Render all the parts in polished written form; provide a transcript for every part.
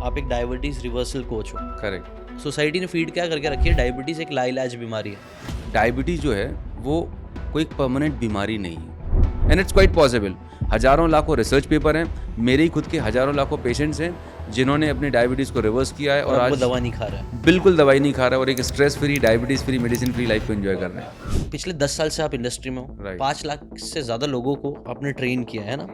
आप एक diabetes reversal coach हो। करेक्ट। सोसाइटी ने फीड क्या करके रखी है, डायबिटीज़ एक लाइलाज बीमारी है। डायबिटीज़ जो है वो कोई परमानेंट बीमारी नहीं है एंड इट्स क्वाइट पॉसिबल। हज़ारों लाखों रिसर्च पेपर हैं, मेरे ही खुद के हज़ारों लाखों पेशेंट्स हैं जिन्होंने अपनी डायबिटीज़ को रिवर्स किया है और और आज वो दवा नहीं खा रहा है। बिल्कुल दवाई नहीं खा रहा है और एक stress free, diabetes free, medicine free life को एंजॉय कर रहे हैं। पिछले 10 साल से आप इंडस्ट्री में हो, Right. 5 लाख से ज़्यादा लोगों को आपने ट्रेन किया है ना।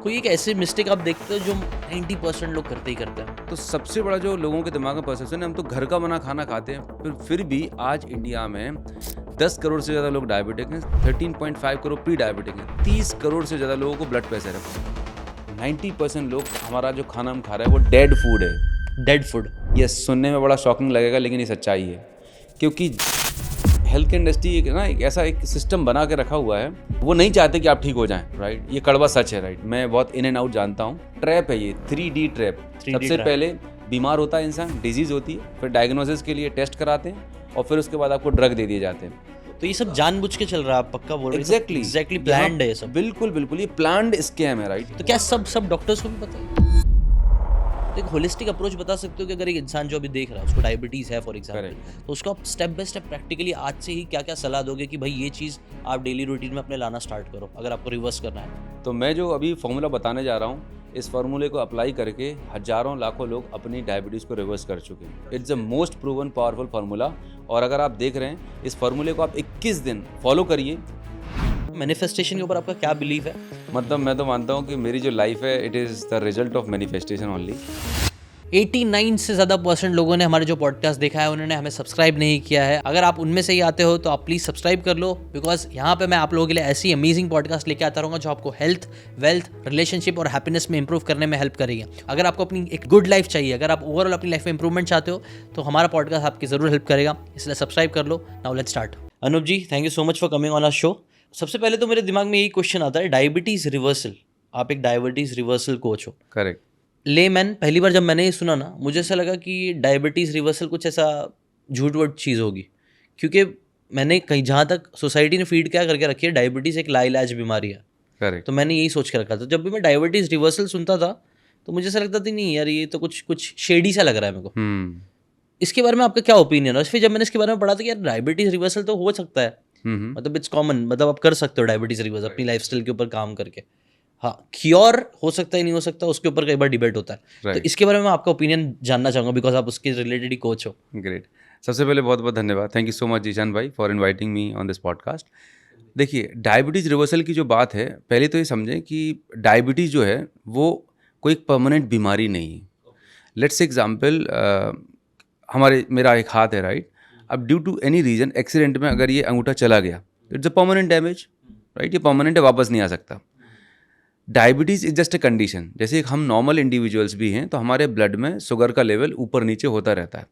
कोई एक ऐसे मिस्टेक आप देखते हो जो 90% लोग करते ही करते हैं। तो सबसे बड़ा जो लोगों के दिमाग में परसेप्शन है, हम तो घर का बना खाना खाते हैं, फिर भी आज इंडिया में 10 करोड़ से ज़्यादा लोग डायबिटिक हैं, 13.5 करोड़ प्री डायबिटिक हैं, 30 करोड़ से ज़्यादा लोगों को ब्लड प्रेशर है। 90% लोग, हमारा जो खाना हम खा रहे हैं वो डेड फूड है। Dead food. ये सुनने में बड़ा शॉकिंग लगेगा लेकिन ये सच्चाई है, क्योंकि हेल्थ केयर इंडस्ट्री एक ऐसा एक सिस्टम बना के रखा हुआ है, वो नहीं चाहते कि आप ठीक हो जाएं, राइट। ये कड़वा सच है, राइट। मैं बहुत इन एंड आउट जानता हूँ। ट्रैप है ये, 3D ट्रैप। 3D सबसे ट्रैप। पहले बीमार होता है इंसान, डिजीज होती है, फिर डायग्नोसिस के लिए टेस्ट कराते हैं और फिर उसके बाद आपको ड्रग दे दिए जाते हैं। तो ये सब जानबुझ के चल रहा है, आप पक्का बोल रहे हो? एग्जैक्टली प्लान्ड है ये सब। बिल्कुल बिल्कुल, ये प्लान्ड स्कैम है, राइट। तो क्या सब डॉक्टर्स को भी पता है? तो एक होलिस्टिक अप्रोच बता सकते हो कि अगर एक इंसान जो अभी देख रहा है उसको डायबिटीज़ है फॉर एग्जांपल, Correct. तो उसको आप स्टेप बाय स्टेप प्रैक्टिकली आज से ही क्या क्या सलाह दोगे कि भाई ये चीज़ आप डेली रूटीन में अपने लाना स्टार्ट करो अगर आपको रिवर्स करना है? तो मैं जो अभी फॉर्मूला बताने जा रहा हूँ, इस फार्मूले को अप्लाई करके हजारों लाखों लोग अपनी डायबिटीज़ को रिवर्स कर चुके हैं। It's the most proven powerful formula. और अगर आप देख रहे हैं इस फार्मूले को आप 21 दिन फॉलो करिए। मैनिफेस्टेशन के ऊपर आपका क्या बिलीव है? मतलब मैं तो मानता हूँ कि मेरी जो लाइफ है it is the result of manifestation only. 89 से ज़्यादा % लोगों ने हमारे जो पॉडकास्ट देखा है उन्होंने हमें सब्सक्राइब नहीं किया है। अगर आप उनमें से ही आते हो तो आप प्लीज़ सब्सक्राइब कर लो, बिकॉज यहाँ पे मैं आप लोगों के लिए ऐसी अमेजिंग पॉडकास्ट लेके आता रहूँगा जो आपको हेल्थ, वेल्थ, रिलेशनशिप और हैप्पीनेस में इंप्रूव करने में हेल्प करेगी। अगर आपको अपनी एक गुड लाइफ चाहिए, अगर आप ओवरऑल अपनी लाइफ में इंप्रूवमेंट चाहते हो तो हमारा पॉडकास्ट आपकी ज़रूर हेल्प करेगा, इसलिए सब्सक्राइब कर लो। Now let's start. Anoop ji, thank you so much for coming on our show. सबसे पहले तो मेरे दिमाग में यही क्वेश्चन आता है, डायबिटीज़ रिवर्सल, आप एक डायबिटीज़ रिवर्सल कोच हो। करेक्ट। लेमैन, पहली बार जब मैंने ये सुना ना, मुझे ऐसा लगा कि डायबिटीज़ रिवर्सल कुछ ऐसा झूठ वूठ चीज़ होगी, क्योंकि मैंने कहीं जहाँ तक सोसाइटी ने फीड क्या करके रखी है, डायबिटीज़ एक लाइलाज बीमारी है। करेक्ट। तो मैंने यही सोच के रखा था। जब भी मैं डायबिटीज़ रिवर्सल सुनता था तो मुझे ऐसा लगता था नहीं यार, ये तो कुछ शेडी सा लग रहा है मेरे को। इसके बारे में आपका क्या ओपिनियन है? फिर जब मैंने इसके बारे में पढ़ा था कि यार डायबिटीज़ रिवर्सल तो हो सकता है, मतलब इट्स कॉमन, मतलब आप कर सकते हो डायबिटीज़ रिवर्स अपनी लाइफस्टाइल के ऊपर काम करके। हाँ, क्योर हो सकता है नहीं हो सकता, उसके ऊपर कई बार डिबेट होता है। तो Right. इसके बारे में मैं आपका ओपिनियन जानना चाहूँगा, बिकॉज आप उसके रिलेटेड ही कोच हो। ग्रेट। सबसे पहले बहुत बहुत धन्यवाद, thank you so much Zeeshan भाई for inviting me on this podcast. देखिए, डायबिटीज़ रिवर्सल की जो बात है, पहले तो ये समझें कि डायबिटीज़ जो है वो कोई परमानेंट बीमारी नहीं है। लेट्स एग्जाम्पल, मेरा एक हाथ है, राइट। अब due to any reason accident में अगर ये अंगूठा चला गया, it's a permanent damage, right. ये परमानेंट है, वापस नहीं आ सकता। Diabetes is just a condition. जैसे हम नॉर्मल इंडिविजुअल्स भी हैं तो हमारे ब्लड में शुगर का लेवल ऊपर नीचे होता रहता है।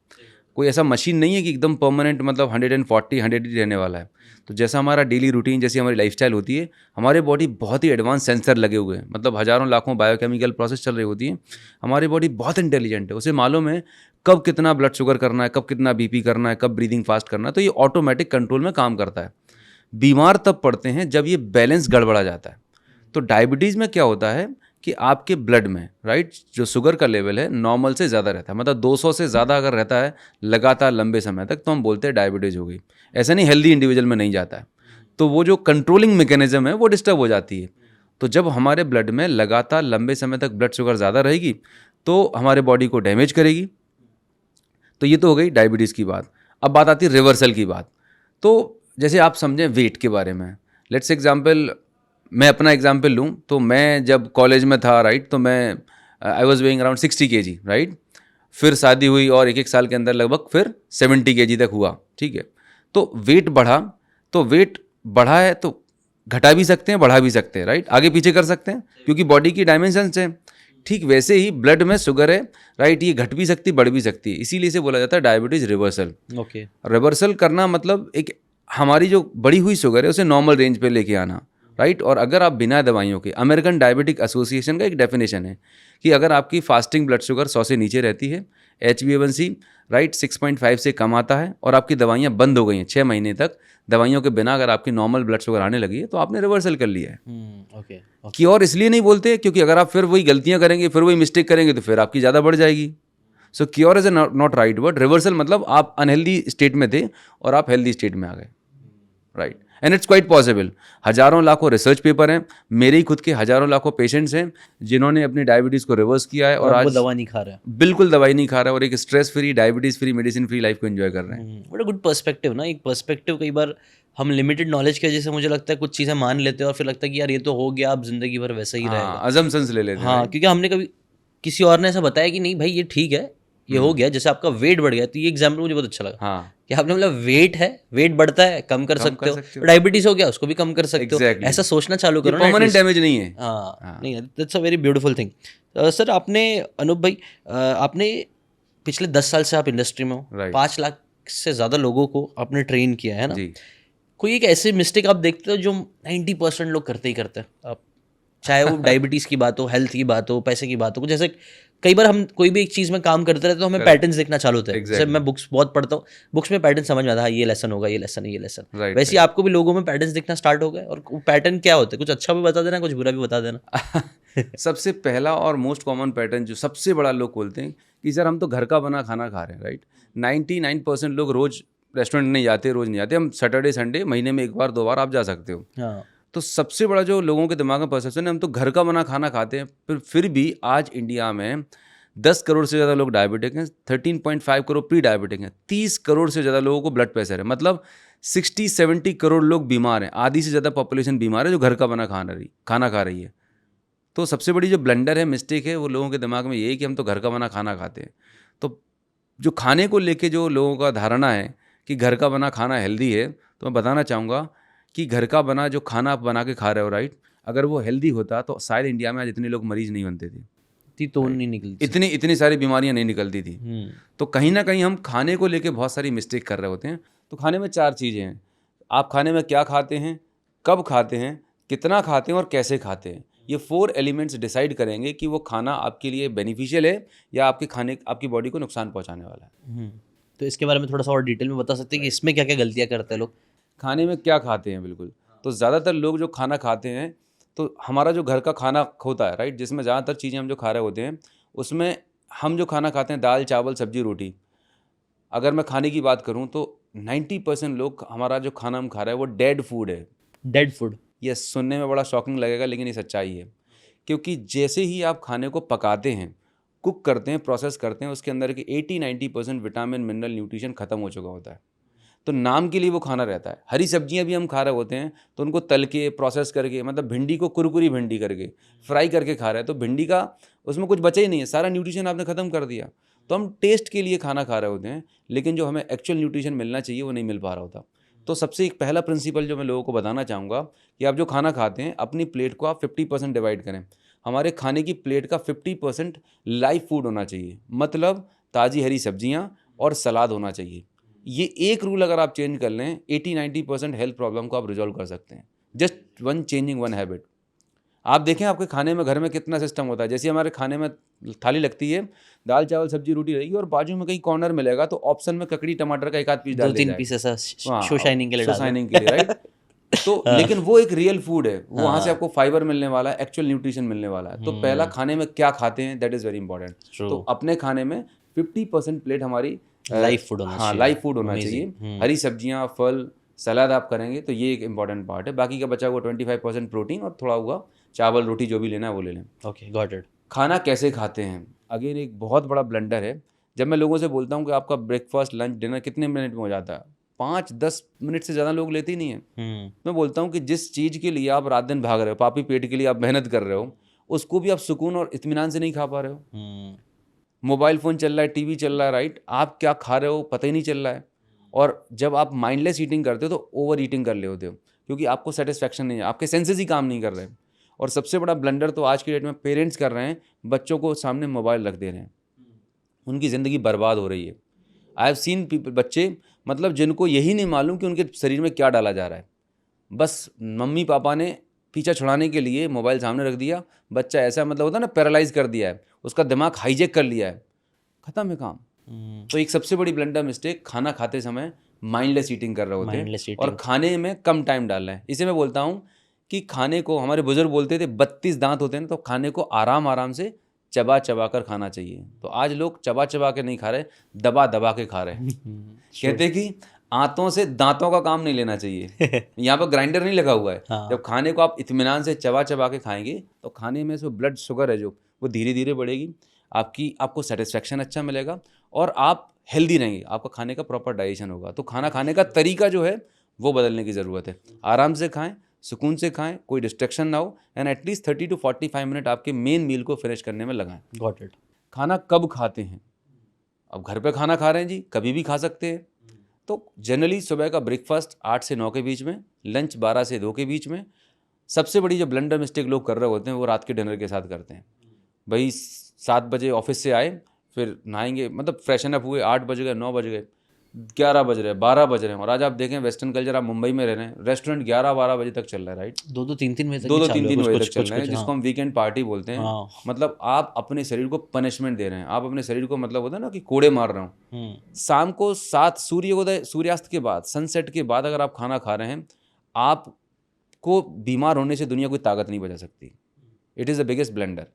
कोई ऐसा मशीन नहीं है कि एकदम परमानेंट, मतलब 140 100 ही रहने वाला है। तो जैसा हमारा डेली रूटीन, जैसी हमारी लाइफस्टाइल होती है, हमारे बॉडी बहुत ही एडवांस सेंसर लगे हुए हैं, मतलब हज़ारों लाखों बायोकेमिकल प्रोसेस चल रही होती हैं। हमारी बॉडी बहुत इंटेलिजेंट है, उसे मालूम है कब कितना ब्लड शुगर करना है, कब कितना बीपी करना है, कब ब्रीदिंग फास्ट करना है। तो ये ऑटोमेटिक कंट्रोल में काम करता है। बीमार तब पड़ते हैं जब ये बैलेंस गड़बड़ा जाता है। तो डायबिटीज़ में क्या होता है कि आपके ब्लड में, राइट, जो शुगर का लेवल है नॉर्मल से ज़्यादा रहता है, मतलब 200 से ज़्यादा अगर रहता है लगातार लंबे समय तक, तो हम बोलते हैं डायबिटीज़ हो गई। ऐसा नहीं हेल्दी इंडिविजुअल में नहीं जाता है। तो वो जो कंट्रोलिंग मैकेनिज्म है वो डिस्टर्ब हो जाती है। तो जब हमारे ब्लड में लगातार लंबे समय तक ब्लड शुगर ज़्यादा रहेगी तो हमारे बॉडी को डैमेज करेगी। तो ये तो हो गई डायबिटीज़ की बात। अब बात आती है रिवर्सल की बात। तो जैसे आप समझें वेट के बारे में, लेट्स एग्जाम्पल, मैं अपना एग्जाम्पल लूँ तो मैं जब कॉलेज में था, राइट, तो मैं I was weighing around 60 kg, right. फिर शादी हुई और एक साल के अंदर लगभग फिर 70 kg तक हुआ, ठीक है। तो वेट बढ़ा, तो वेट बढ़ा है तो घटा भी सकते हैं, बढ़ा भी सकते हैं, राइट, आगे पीछे कर सकते हैं क्योंकि बॉडी की डायमेंशंस हैं। ठीक वैसे ही ब्लड में शुगर है, राइट, ये घट भी सकती, बढ़ भी सकती है, इसीलिए इसे बोला जाता है डायबिटीज़ रिवर्सल। ओके। रिवर्सल करना मतलब एक हमारी जो बढ़ी हुई शुगर है उसे नॉर्मल रेंज पे लेके आना, राइट। और अगर आप बिना दवाइयों के, अमेरिकन डायबिटिक एसोसिएशन का एक डेफिनेशन है कि अगर आपकी फास्टिंग ब्लड शुगर 100 से नीचे रहती है, HbA1c, राइट, 6.5 से कम आता है और आपकी दवाइयाँ बंद हो गई हैं 6 महीने तक, दवाइयों के बिना अगर आपकी नॉर्मल ब्लड शुगर आने लगी है तो आपने रिवर्सल कर लिया है। ओके। कि और इसलिए नहीं बोलते क्योंकि अगर आप फिर वही गलतियाँ करेंगे, फिर वही मिस्टेक करेंगे तो फिर आपकी ज़्यादा बढ़ जाएगी। So cure is not right word, reversal मतलब आप अनहेल्दी स्टेट में थे और आप हेल्दी स्टेट में आ गए, right. And it's quite possible. हजारों लाखों रिसर्च पेपर हैं, मेरे ही खुद के हजारों लाखों पेशेंट्स हैं जिन्होंने अपनी डायबिटीज़ को रिवर्स किया है और वो आज दवा नहीं खा रहे हैं। बिल्कुल दवाई नहीं खा रहा है और एक stress free, diabetes free, medicine free life को एंजॉय कर रहे हैं। बड़ा गुड पर्सपेक्टिव ना, एक पर्सपेक्टिव। कई बार हम लिमिटेड नॉलेज की वजह से मुझे लगता है कुछ चीज़ें मान लेते हैं और फिर लगता है कि यार ये तो हो गया, अब जिंदगी भर वैसा ही रहेगा। हाँ, अजम्पशंस ले लेते हैं। हाँ, क्योंकि हमने कभी किसी और ने ऐसा बताया कि नहीं भाई ये ठीक है, ये हो गया। जैसे आपका वेट बढ़ गया, तो ये एग्जाम्पल मुझे बहुत अच्छा लगा हाँ, कि आपने मतलब वेट है, वेट बढ़ता है, कम कर सकते कर सकते हो, डायबिटीज हो गया उसको भी कम कर सकते हो। Exactly. ऐसा सोचना चालू करो ना, परमानेंट at least। डैमेज नहीं है। हाँ, नहीं, that's a very beautiful thing. Sir आपने, अनूप भाई, आपने पिछले 10 साल से आप इंडस्ट्री में हो, Right. 5 लाख से ज़्यादा लोगों को आपने ट्रेन किया है ना। जी। कोई एक ऐसी मिस्टेक आप देखते हो जो 90% लोग करते ही करते हैं, आप चाहे वो डायबिटीज़ की बात हो, हेल्थ की बात हो, पैसे की बात हो, जैसे कई बार हम कोई भी एक चीज़ में काम करते रहते तो हमें पैटर्न्स देखना चालू होते हैं। जैसे मैं बुक्स बहुत पढ़ता हूँ, बुक्स में पैटर्न समझ में आता है, ये लेसन होगा, ये लेसन है, ये लेसन। Right, वैसे ही आपको भी लोगों में पैटर्न्स दिखना स्टार्ट हो गए, और वो पैटर्न क्या होते हैं? कुछ अच्छा भी बता देना, कुछ बुरा भी बता देना। सबसे पहला और मोस्ट कॉमन पैटर्न जो सबसे बड़ा लोग बोलते हैं कि सर हम तो घर का बना खाना खा रहे हैं, राइट। 99% लोग रोज रेस्टोरेंट नहीं जाते, रोज नहीं जाते। हम सैटरडे संडे महीने में 1 बार 2 बार आप जा सकते हो। हाँ, तो सबसे बड़ा जो लोगों के दिमाग में परसेप्शन है, हम तो घर का बना खाना खाते हैं। फिर भी आज इंडिया में 10 करोड़ से ज़्यादा लोग डायबिटिक हैं, 13.5 करोड़ प्री डायबिटिक हैं, 30 करोड़ से ज़्यादा लोगों को ब्लड प्रेशर है, मतलब 60-70 करोड़ लोग बीमार हैं। आधी से ज़्यादा पॉपुलेशन बीमार है जो घर का बना खाना खा रही है। तो सबसे बड़ी जो ब्लंडर है, मिस्टेक है, वो लोगों के दिमाग में ये है कि हम तो घर का बना खाना खाते हैं। तो जो खाने को लेके जो लोगों का धारणा है कि घर का बना खाना हेल्दी है, तो मैं बताना चाहूँगा कि घर का बना जो खाना आप बना के खा रहे हो, राइट, अगर वो हेल्दी होता तो शायद इंडिया में आज इतने लोग मरीज नहीं बनते थे, इतनी तोड़ नहीं निकलती, इतनी सारी बीमारियां नहीं निकलती थी। तो कहीं ना कहीं हम खाने को लेके बहुत सारी मिस्टेक कर रहे होते हैं। तो खाने में 4 चीज़ें हैं। आप खाने में क्या खाते हैं, कब खाते हैं, कितना खाते हैं और कैसे खाते हैं। ये 4 एलिमेंट्स डिसाइड करेंगे कि वो खाना आपके लिए बेनिफिशियल है या आपकी बॉडी को नुकसान पहुंचाने वाला है। तो इसके बारे में थोड़ा सा और डिटेल में बता सकते हैं कि इसमें क्या क्या गलतियाँ करते हैं लोग? खाने में क्या खाते हैं, बिल्कुल। तो ज़्यादातर लोग जो खाना खाते हैं, तो हमारा जो घर का खाना होता है, राइट, जिसमें ज़्यादातर चीज़ें हम जो खा रहे होते हैं, उसमें हम जो खाना खाते हैं दाल चावल सब्जी रोटी। अगर मैं खाने की बात करूं तो 90% लोग, हमारा जो खाना हम खा रहे हैं वो डेड फूड है। Dead food? ये सुनने में बड़ा शॉकिंग लगेगा लेकिन ये सच्चाई है। क्योंकि जैसे ही आप खाने को पकाते हैं, कुक करते हैं, प्रोसेस करते हैं, उसके अंदर के 80-90% विटामिन मिनरल न्यूट्रिशन ख़त्म हो चुका होता है। तो नाम के लिए वो खाना रहता है। हरी सब्जियां भी हम खा रहे होते हैं तो उनको तल के प्रोसेस करके, मतलब भिंडी को कुरकुरी भिंडी करके फ्राई करके खा रहे हैं, तो भिंडी का उसमें कुछ बचा ही नहीं है, सारा न्यूट्रिशन आपने ख़त्म कर दिया। तो हम टेस्ट के लिए खाना खा रहे होते हैं, लेकिन जो हमें एक्चुअल न्यूट्रिशन मिलना चाहिए वो नहीं मिल पा रहा होता। तो सबसे एक पहला प्रिंसिपल जो मैं लोगों को बताना चाहूँगा कि आप जो खाना खाते हैं, अपनी प्लेट को आप 50% डिवाइड करें। हमारे खाने की प्लेट का 50% लाइव फूड होना चाहिए, मतलब ताज़ी हरी सब्जियाँ और सलाद होना चाहिए। ये एक रूल अगर आप चेंज कर लें, 80-90% हेल्थ प्रॉब्लम को आप रिजॉल्व कर सकते हैं। Just changing one habit. आप देखें आपके खाने में घर में कितना सिस्टम होता है। जैसे हमारे खाने में थाली लगती है, दाल चावल सब्जी रोटी रहेगी और बाजू में कहीं कॉर्नर मिलेगा तो ऑप्शन में ककड़ी टमाटर का 1 आध पीस डाल दिया 2-3 पीस ऐसा शो शाइनिंग के लिए शो डाल दो। शाइनिंग के लिए, राइट। तो लेकिन वो एक रियल फूड है, वो वहाँ से आपको फाइबर मिलने वाला है, एक्चुअल न्यूट्रिशन मिलने वाला है। तो पहला खाने में क्या खाते हैं, दैट इज़ वेरी इंपॉर्टेंट। तो अपने खाने में 50% प्लेट हमारी लाइव फूड होना चाहिए। हाँ, लाइव फूड होना चाहिए। हरी सब्जियाँ, फल, सलाद आप करेंगे तो ये एक इंपॉर्टेंट पार्ट है। बाकी का बचा हुआ 25% प्रोटीन और थोड़ा हुआ चावल रोटी जो भी लेना है वो ले लें। Okay, got it. खाना कैसे खाते हैं, अगेन एक बहुत बड़ा ब्लंडर है। जब मैं लोगों से बोलता हूँ कि आपका ब्रेकफास्ट लंच डिनर कितने मिनट में हो जाता है, 5-10 मिनट से ज़्यादा लोग लेते ही नहीं है। मैं बोलता हूँ कि जिस चीज़ के लिए आप रात दिन भाग रहे हो, पापी पेट के लिए आप मेहनत कर रहे हो, उसको भी आप सुकून और इत्मीनान से नहीं खा पा रहे हो। मोबाइल फ़ोन चल रहा है, टीवी चल रहा है, राइट, आप क्या खा रहे हो पता ही नहीं चल रहा है। और जब आप माइंडलेस ईटिंग करते हो तो ओवर ईटिंग कर ले होते हो, क्योंकि आपको सेटिस्फैक्शन नहीं है, आपके सेंसेस ही काम नहीं कर रहे। और सबसे बड़ा ब्लंडर तो आज की डेट में पेरेंट्स कर रहे हैं, बच्चों को सामने मोबाइल रख दे रहे हैं, उनकी ज़िंदगी बर्बाद हो रही है। आई हैव सीन बच्चे, मतलब जिनको यही नहीं मालूम कि उनके शरीर में क्या डाला जा रहा है, बस मम्मी पापा ने पीछा छुड़ाने के लिए मोबाइल सामने रख दिया, बच्चा ऐसा, मतलब होता है ना, पैरालाइज कर दिया है, उसका दिमाग हाईजेक कर लिया है, ख़त्म है काम। तो एक सबसे बड़ी ब्लंडर मिस्टेक, खाना खाते समय माइंडलेस ईटिंग कर रहे होते हैं और खाने में कम टाइम डालना है। इसे मैं बोलता हूँ कि खाने को, हमारे बुजुर्ग बोलते थे 32 दांत होते हैं ना, तो खाने को आराम आराम से चबा चबा कर खाना चाहिए। तो आज लोग चबा चबा के नहीं खा रहे, दबा दबा के खा रहे हैं। कहते हैं कि आंतों से दांतों का काम नहीं लेना चाहिए। यहाँ पर ग्राइंडर नहीं लगा हुआ है। हाँ। जब खाने को आप इत्मीनान से चबा चबा के खाएंगे तो खाने में जो ब्लड शुगर है जो वो धीरे धीरे बढ़ेगी, आपको सेटिस्फेक्शन अच्छा मिलेगा और आप हेल्दी रहेंगे, आपका खाने का प्रॉपर डाइजेशन होगा। तो खाना खाने का तरीका जो है वो बदलने की ज़रूरत है। आराम से खाएं, सुकून से खाएं, कोई डिस्ट्रैक्शन ना हो, एंड एटलीस्ट 30 to 45 मिनट आपके मेन मील को फिनिश करने में लगाएं। Got it. खाना कब खाते हैं? अब घर पे खाना खा रहे हैं जी, कभी भी खा सकते हैं। तो जनरली सुबह का ब्रेकफास्ट 8 से 9 के बीच में, लंच 12 से 2 के बीच में। सबसे बड़ी जो ब्लंडर मिस्टेक लोग कर रहे होते हैं वो रात के डिनर के साथ करते हैं। भाई 7 बजे ऑफिस से आए, फिर नहाएंगे, मतलब फ्रेशन अप हुए, 8 बज गए, 9 बज गए, 11 बज रहे, 12 बज रहे हैं। और आज आप देखें वेस्टर्न कल्चर, आप मुंबई में रह रहे हैं, रेस्टोरेंट 11-12 बजे तक चल रहा है, राइट? 2-2 3-3 बजे तक 2-3 बजे तक चल रहे हैं, हाँ। जिसको हम वीकेंड पार्टी बोलते हैं। हाँ। मतलब आप अपने शरीर को पनिशमेंट दे रहे हैं, आप अपने शरीर को, मतलब होता है ना कि कोड़े मार रहे हो। शाम को 7 सूर्यास्त के बाद, सनसेट के बाद अगर आप खाना खा रहे हैं, आपको बीमार होने से दुनिया कोई ताकत नहीं बचा सकती। It is the biggest blunder.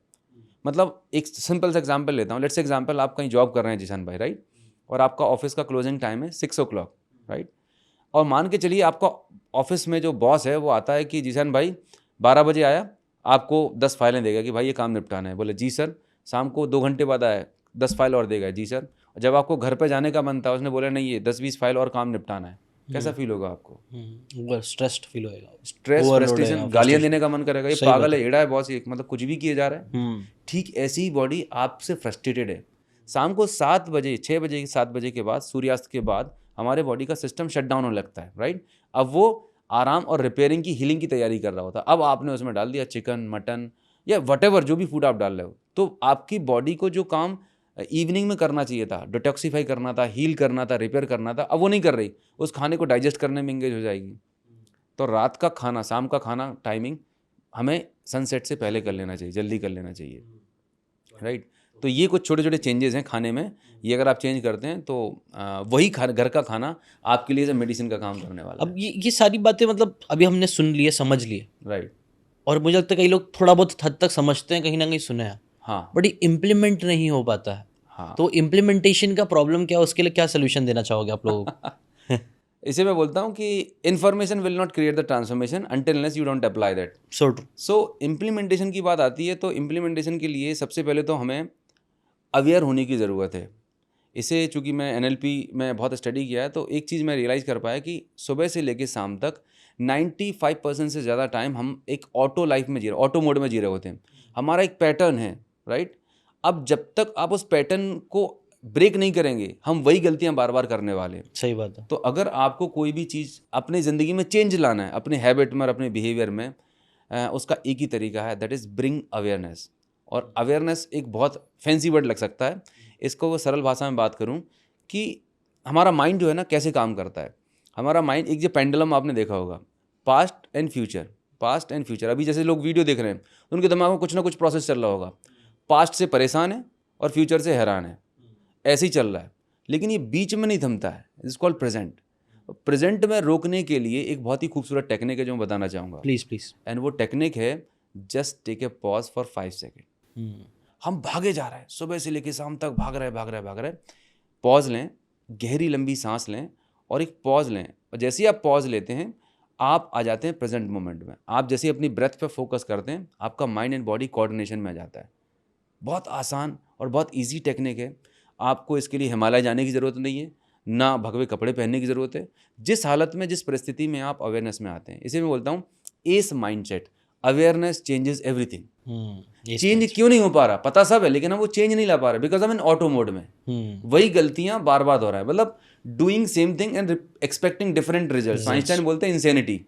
मतलब एक सिंपल सा एग्जांपल लेता हूँ। लेट्स एग्जांपल, आप कहीं जॉब कर रहे हैं जिशान भाई, राइट? और आपका ऑफिस का क्लोजिंग टाइम है 6 o'clock, राइट? और मान के चलिए आपका ऑफिस में जो बॉस है वो आता है कि जिशान भाई 12 बजे आया, आपको 10 फाइलें देगा कि भाई ये काम निपटाना है। बोले जी सर। शाम को 2 घंटे बाद आया, 10 फाइल और देगा, जी सर। जब आपको घर पे जाने का मन था, उसने बोला नहीं ये 10-20 फाइल और काम निपटाना है। कैसा फील होगा आपको? स्ट्रेस्ड फील होएगा, स्ट्रेस, फ्रस्ट्रेशन, गालियां देने का मन करेगा, ये पागल है, एड़ा है बॉस, ये मतलब कुछ भी किए जा रहा है। ठीक ऐसी ही बॉडी आपसे फ्रस्ट्रेटेड है। शाम को 7 बजे, 6 बजे, 7 बजे के बाद, सूर्यास्त के बाद हमारे बॉडी का सिस्टम शट डाउन होने लगता है, राइट? अब वो आराम और रिपेयरिंग की, हीलिंग की तैयारी कर रहा होता है। अब आपने उसमें डाल दिया चिकन, मटन या वटेवर जो भी फूड आप डाल रहे हो, तो आपकी बॉडी को जो काम इवनिंग में करना चाहिए था, डिटॉक्सीफाई करना था, हील करना था, रिपेयर करना था, अब वो नहीं कर रही। उस खाने को डाइजेस्ट करने में एंगेज हो जाएगी। तो रात का खाना, शाम का खाना टाइमिंग हमें सनसेट से पहले कर लेना चाहिए, जल्दी कर लेना चाहिए, राइट? तो ये कुछ छोटे छोटे चेंजेस हैं खाने में। ये अगर आप चेंज करते हैं तो वही घर का खाना आपके लिए मेडिसिन का काम करने वाला अब ये सारी बातें मतलब अभी हमने सुन लिए, समझ लिए, राइट? और मुझे लगता है कई लोग थोड़ा बहुत हद तक समझते हैं, कहीं ना कहीं सुने हैं, हाँ, बट ये इम्प्लीमेंट नहीं हो पाता है। हाँ। तो इम्प्लीमेंटेशन का प्रॉब्लम क्या है, उसके लिए क्या सोल्यूशन देना चाहोगे आप लोगों को? इसे मैं बोलता हूँ कि information will not create the transformation until unless you don't apply that. So true. So implementation की बात आती है तो इम्प्लीमेंटेशन के लिए सबसे पहले तो हमें अवेयर होने की ज़रूरत है। इसे चूँकि मैं NLP में बहुत स्टडी किया है, तो एक चीज़ मैं रियलाइज़ कर पाया कि सुबह से लेकर शाम तक 95% से ज़्यादा टाइम हम एक ऑटो लाइफ में जी रहे, ऑटो मोड में जी रहे होते हैं। हमारा एक पैटर्न है, राइट? अब जब तक आप उस पैटर्न को ब्रेक नहीं करेंगे, हम वही गलतियां बार बार करने वाले हैं। सही बात है। तो अगर आपको कोई भी चीज़ अपनी ज़िंदगी में चेंज लाना है, अपने हैबिट में और अपने बिहेवियर में, उसका एक ही तरीका है, दैट इज़ ब्रिंग अवेयरनेस। और अवेयरनेस एक बहुत फैंसी वर्ड लग सकता है, इसको वो सरल भाषा में बात करूं कि हमारा माइंड जो है ना कैसे काम करता है। हमारा माइंड एक जो पेंडुलम आपने देखा होगा, past and future, past and future. अभी जैसे लोग वीडियो देख रहे हैं तो उनके दिमाग में कुछ ना कुछ प्रोसेस चल रहा होगा, पास्ट से परेशान है और फ्यूचर से हैरान है, ऐसे ही चल रहा है। लेकिन ये बीच में नहीं थमता है, इट्स कॉल्ड प्रेजेंट। प्रेजेंट में रोकने के लिए एक बहुत ही खूबसूरत टेक्निक है जो मैं बताना चाहूँगा। Please please. एंड वो टेक्निक है just take a pause for 5 second. हम भागे जा रहे हैं, सुबह से लेकर शाम तक भाग रहे। पॉज लें, गहरी लंबी सांस लें और एक पॉज लें। और जैसे ही आप पॉज लेते हैं, आप आ जाते हैं प्रेजेंट मोमेंट में। आप जैसे अपनी ब्रेथ पे फोकस करते हैं, आपका माइंड एंड बॉडी कोऑर्डिनेशन में आ जाता है। बहुत आसान और बहुत इजी टेक्निक है। आपको इसके लिए हिमालय जाने की ज़रूरत नहीं है, ना भगवे कपड़े पहनने की ज़रूरत है। जिस हालत में, जिस परिस्थिति में आप अवेयरनेस में आते हैं, इसे मैं बोलता हूँ S mindset. Awareness changes everything. Change क्यों नहीं हो पा रहा, पता सब है, लेकिन हम वो चेंज नहीं ला पा रहे बिकॉज हम इन ऑटो मोड में। वही गलतियां बार बार हो रहा है, मतलब doing same thing and expecting different results. Einstein बोलते हैं इंसेनिटी।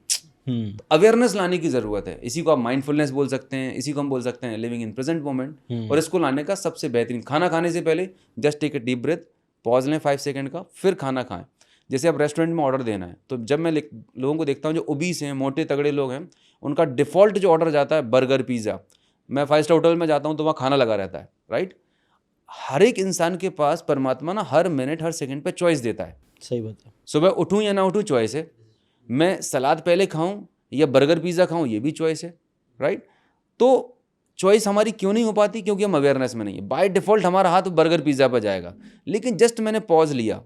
अवेयरनेस लाने की जरूरत है। इसी को आप माइंडफुलनेस बोल सकते हैं, इसी को हम बोल सकते हैं लिविंग इन प्रेजेंट मोमेंट। और इसको लाने का सबसे बेहतरीन, खाना खाने से पहले just take a deep breath, pause लें 5 सेकंड का, फिर खाना खाएं। जैसे आप रेस्टोरेंट में ऑर्डर देना है, तो जब मैं लोगों को देखता हूँ जो ओबीस हैं, मोटे तगड़े लोग हैं, उनका डिफ़ॉल्ट जो ऑर्डर जाता है बर्गर, पिज़्ज़ा। मैं 5 स्टार होटल में जाता हूँ तो वहाँ खाना लगा रहता है, राइट? हर एक इंसान के पास परमात्मा ना हर मिनट हर सेकंड पे चॉइस देता है। सही बात है। सुबह उठूँ या ना उठूँ चॉइस है। मैं सलाद पहले खाऊँ या बर्गर पिज़्ज़ा खाऊँ, ये भी चॉइस है, राइट? तो चॉइस हमारी क्यों नहीं हो पाती? क्योंकि हम अवेयरनेस में नहीं है। बाय डिफ़ॉल्ट हमारा हाथ बर्गर पिज़्ज़ा पर जाएगा, लेकिन जस्ट मैंने पॉज़ लिया।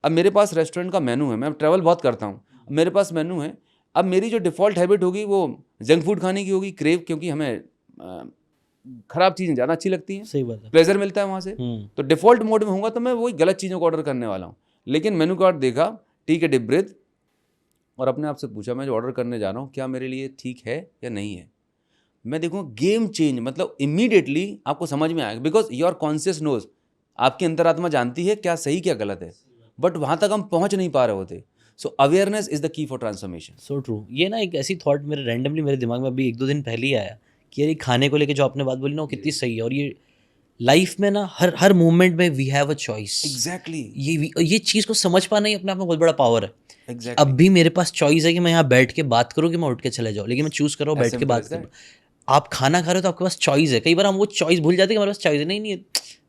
अब मेरे पास रेस्टोरेंट का मेनू है, मैं ट्रैवल बहुत करता हूँ, मेरे पास मेनू है। अब मेरी जो डिफ़ॉल्ट हैबिट होगी वो जंक फूड खाने की होगी, क्रेव, क्योंकि हमें ख़राब चीज़ें ज़्यादा अच्छी लगती हैं, सही बात है। प्लेज़र मिलता है वहाँ से। तो डिफ़ॉल्ट मोड में होऊँगा तो मैं वही गलत चीज़ों को ऑर्डर करने वाला हूँ। लेकिन मेनू कार्ड देखा, ठीक है, डीप ब्रीथ, और अपने आप से पूछा, मैं जो ऑर्डर करने जा रहा हूँ क्या मेरे लिए ठीक है या नहीं है? मैं देखूँगा गेम चेंज, मतलब इमीडिएटली आपको समझ में आएगा, बिकॉज योर कॉन्शियस नोज, आपकी अंतरात्मा जानती है क्या सही क्या गलत है, बट वहाँ तक हम पहुँच नहीं पा रहे होते। So awareness is the key for transformation. So true. ये ना एक ऐसी थॉट मेरे रैंडमली मेरे दिमाग में अभी 1-2 दिन पहले ही आया कि यार ये खाने को लेके जो आपने बात बोली ना वो कितनी सही है। और ये लाइफ में ना हर हर मोमेंट में we have a choice. Exactly, ये चीज़ को समझ पाना ही अपने आप में बहुत बड़ा पावर है। एग्जैक्टली, अब भी मेरे पास चॉइस है कि मैं यहाँ बैठ के बात करूँ कि मैं उठ के चले जाऊँ, लेकिन मैं चूज़ कर रहा हूँ बैठ के बात करूँ। आप खाना खा रहे हो तो आपके पास चॉइस है। कई बार हम वो चॉइस भूल जाते हैं कि हमारे पास चॉइस है। नहीं नहीं,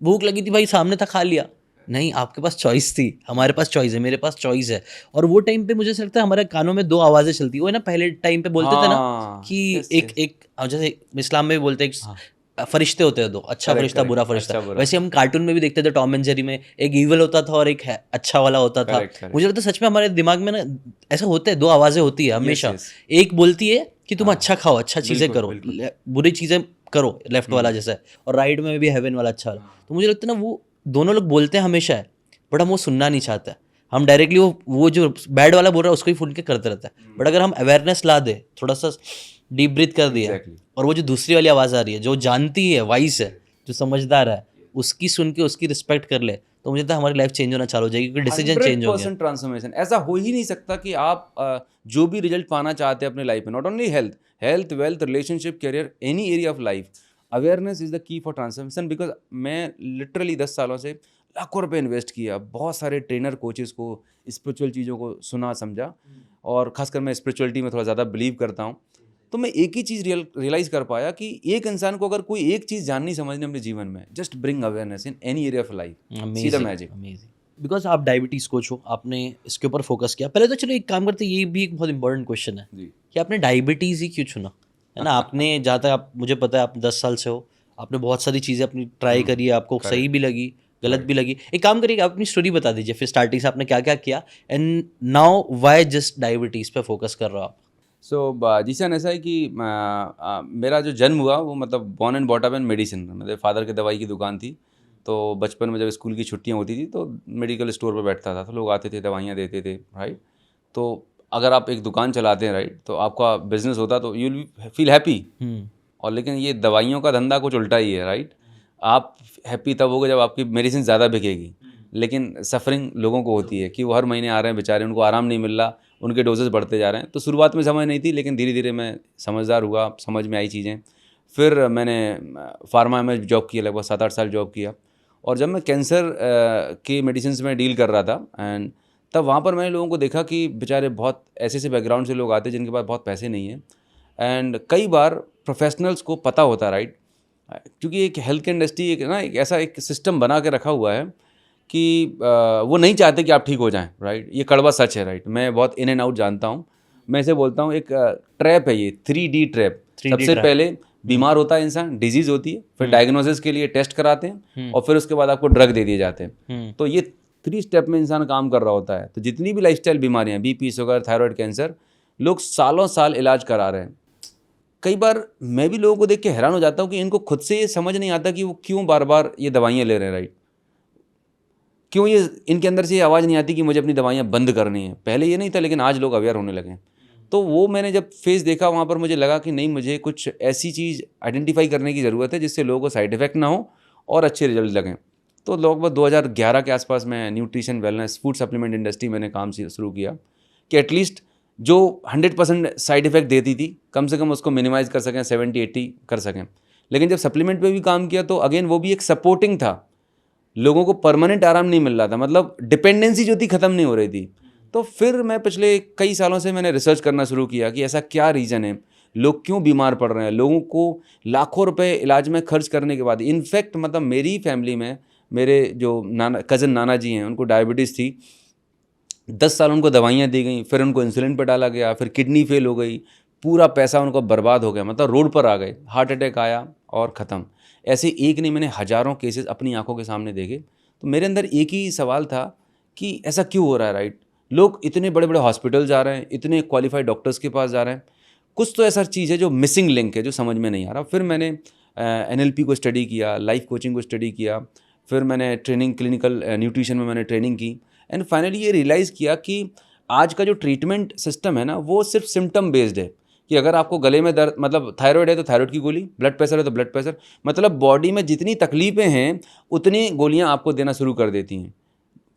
भूख लगी थी भाई, सामने था, खा लिया। नहीं, आपके पास चॉइस थी, हमारे पास चॉइस है, मेरे पास चॉइस है। और वो टाइम पे मुझे ऐसा लगता है हमारे कानों में 2 आवाज़ें चलती है। वो है ना पहले टाइम पे बोलते थे ना कि एक जैसे इस्लाम में भी बोलते हैं फरिश्ते होते हैं 2, अच्छा फरिश्ता, बुरा फरिश्ता। वैसे हम कार्टून में भी देखते थे, टॉम एंड जेरी में एक ईविल होता था और एक अच्छा वाला होता था। मुझे लगता है सच में हमारे दिमाग में ना ऐसा होता है, 2 आवाज़ें होती है हमेशा। एक बोलती है कि तुम अच्छा खाओ, अच्छा चीज़ें करो, बुरी चीज़ें करो, लेफ्ट वाला जैसा, और राइट में भी हेवन वाला अच्छा वाला। तो मुझे लगता है ना वो दोनों लोग बोलते हैं हमेशा है, बट हम वो सुनना नहीं चाहते। हम डायरेक्टली वो जो बैड वाला बोल रहा है उसको ही फुल के करते रहते हैं। बट अगर हम अवेयरनेस ला दे, थोड़ा सा डीप ब्रीथ कर दिया, और वो जो दूसरी वाली आवाज़ आ रही है जो जानती है, वाइस है, जो समझदार है, उसकी सुन के उसकी रिस्पेक्ट कर ले, तो मुझे लगता है हमारी लाइफ चेंज होना चालू हो जाएगी, क्योंकि डिसीजन चेंज हो गया। 100% ट्रांसफॉर्मेशन। ऐसा हो ही नहीं सकता कि आप जो भी रिजल्ट पाना चाहते हैं अपने लाइफ में, not only health, wealth, relationship, career, any area of life, awareness is the key for transformation. Because मैं लिटरली 10 सालों से लाखों रुपए इन्वेस्ट किया, बहुत सारे ट्रेनर, कोचेस को, स्पिरिचुअल चीज़ों को सुना समझा, और खासकर मैं स्पिरिचुअलिटी में थोड़ा ज़्यादा बिलीव करता हूँ। तो मैं एक ही चीज़ रियलाइज़ कर पाया कि एक इंसान को अगर कोई एक चीज़ जाननी समझनी अपने जीवन में, just bring awareness in any area of life, C the magic. Because आप डायबिटीज़ कोच हो, आपने इसके ऊपर फोकस किया। पहले तो चलो एक काम करते, ये भी एक बहुत इंपॉर्टेंट क्वेश्चन है कि आपने डायबिटीज़ ही क्यों चुना, है ना? आपने जहाँ तक आप, मुझे पता है आप 10 साल से हो, आपने बहुत सारी चीज़ें अपनी ट्राई करी है, आपको सही भी लगी, गलत भी लगी। एक काम करिए, आप अपनी स्टोरी बता दीजिए फिर स्टार्टिंग से आपने क्या क्या किया, and now why just diabetes पे फोकस कर रहे हो आप? सो जिशन ऐसा है कि मेरा जो जन्म हुआ वो, मतलब born and bought up in medicine, मेरे फादर के दवाई की दुकान थी। तो बचपन में जब स्कूल की छुट्टियां होती थी तो मेडिकल स्टोर पर बैठता था, तो लोग आते थे, दवाइयाँ देते थे, राइट। तो अगर आप एक दुकान चलाते हैं, राइट, तो आपका बिजनेस होता तो यू विल फील हैप्पी। और लेकिन ये दवाइयों का धंधा कुछ उल्टा ही है, राइट। आप हैप्पी तब होगे जब आपकी मेडिसिन ज़्यादा बिकेगी, लेकिन सफरिंग लोगों को होती है कि वो हर महीने आ रहे हैं बेचारे, उनको आराम नहीं मिल रहा, उनके डोजेस बढ़ते जा रहे हैं। तो शुरुआत में समझ नहीं थी, लेकिन धीरे धीरे मैं समझदार हुआ, समझ में आई चीज़ें। फिर मैंने फार्मा में जॉब किया, लगभग 7-8 साल जॉब किया। और जब मैं कैंसर की मेडिसिन में डील कर रहा था, एंड तब वहाँ पर मैंने लोगों को देखा कि बेचारे बहुत ऐसे ऐसे बैकग्राउंड से लोग आते हैं जिनके पास बहुत पैसे नहीं हैं। एंड कई बार प्रोफेशनल्स को पता होता, राइट, क्योंकि एक हेल्थ इंडस्ट्री एक ना एक ऐसा एक सिस्टम बना के रखा हुआ है कि वो नहीं चाहते कि आप ठीक हो जाएं, राइट। ये कड़वा सच है, राइट। मैं बहुत इन एंड आउट जानता हूँ। मैं इसे बोलता हूँ एक ट्रैप है, ये 3D ट्रैप। सबसे पहले बीमार होता है इंसान, डिजीज़ होती है, फिर डायग्नोसिस के लिए टेस्ट कराते हैं, और फिर उसके बाद आपको ड्रग दे दिए जाते हैं। तो ये 3 स्टेप में इंसान काम कर रहा होता है। तो जितनी भी लाइफस्टाइल बीमारियाँ, BP, शुगर, थायराइड, कैंसर, लोग सालों साल इलाज करा रहे हैं। कई बार मैं भी लोगों को देख के हैरान हो जाता हूँ कि इनको खुद से ये समझ नहीं आता कि वो क्यों बार बार ये दवाइयाँ ले रहे हैं, राइट। क्यों ये इनके अंदर से ये आवाज़ नहीं आती कि मुझे अपनी दवाइयाँ बंद करनी है। पहले ये नहीं था, लेकिन आज लोग अवेयर होने लगे हैं। तो वो मैंने जब फेस देखा, वहाँ पर मुझे लगा कि नहीं, मुझे कुछ ऐसी चीज़ आइडेंटिफाई करने की ज़रूरत है जिससे लोगों को साइड इफेक्ट ना हो और अच्छे रिजल्ट लगें। तो लगभग 2011 के आसपास मैं nutrition, wellness, food supplement industry मैंने काम शुरू किया कि एटलीस्ट जो 100% साइड इफेक्ट देती थी, कम से कम उसको मिनिमाइज़ कर सकें, 70-80 कर सकें। लेकिन जब सप्लीमेंट पे भी काम किया तो अगेन वो भी एक सपोर्टिंग था, लोगों को परमानेंट आराम नहीं मिल रहा था, मतलब डिपेंडेंसी जो थी ख़त्म नहीं हो रही थी। तो फिर मैं पिछले कई सालों से मैंने रिसर्च करना शुरू किया कि ऐसा क्या रीज़न है, लोग क्यों बीमार पड़ रहे हैं। लोगों को लाखों रुपए इलाज में खर्च करने के बाद, इनफैक्ट मतलब मेरी फैमिली में मेरे जो कज़न नाना जी हैं, उनको डायबिटीज़ थी। 10 साल उनको दवाइयाँ दी गई, फिर उनको इंसुलिन पर डाला गया, फिर किडनी फेल हो गई, पूरा पैसा उनका बर्बाद हो गया, मतलब रोड पर आ गए, हार्ट अटैक आया और ख़त्म। ऐसे एक नहीं, मैंने हज़ारों केसेस अपनी आंखों के सामने देखे। तो मेरे अंदर एक ही सवाल था कि ऐसा क्यों हो रहा है, राइट? लोग इतने बड़े बड़े हॉस्पिटल जा रहे हैं, इतने क्वालिफाइड डॉक्टर्स के पास जा रहे हैं, कुछ तो ऐसा चीज़ है जो मिसिंग लिंक है, जो समझ में नहीं आ रहा। फिर मैंने NLP को स्टडी किया, लाइफ कोचिंग को स्टडी किया, फिर मैंने ट्रेनिंग, क्लिनिकल न्यूट्रिशन में मैंने ट्रेनिंग की, एंड फाइनली ये रियलाइज़ किया कि आज का जो ट्रीटमेंट सिस्टम है ना, वो सिर्फ सिम्टम बेस्ड है। कि अगर आपको गले में दर्द, मतलब थायराइड है तो थायराइड की गोली, ब्लड प्रेशर है तो ब्लड प्रेशर, मतलब बॉडी में जितनी तकलीफ़ें हैं उतनी गोलियां आपको देना शुरू कर देती हैं।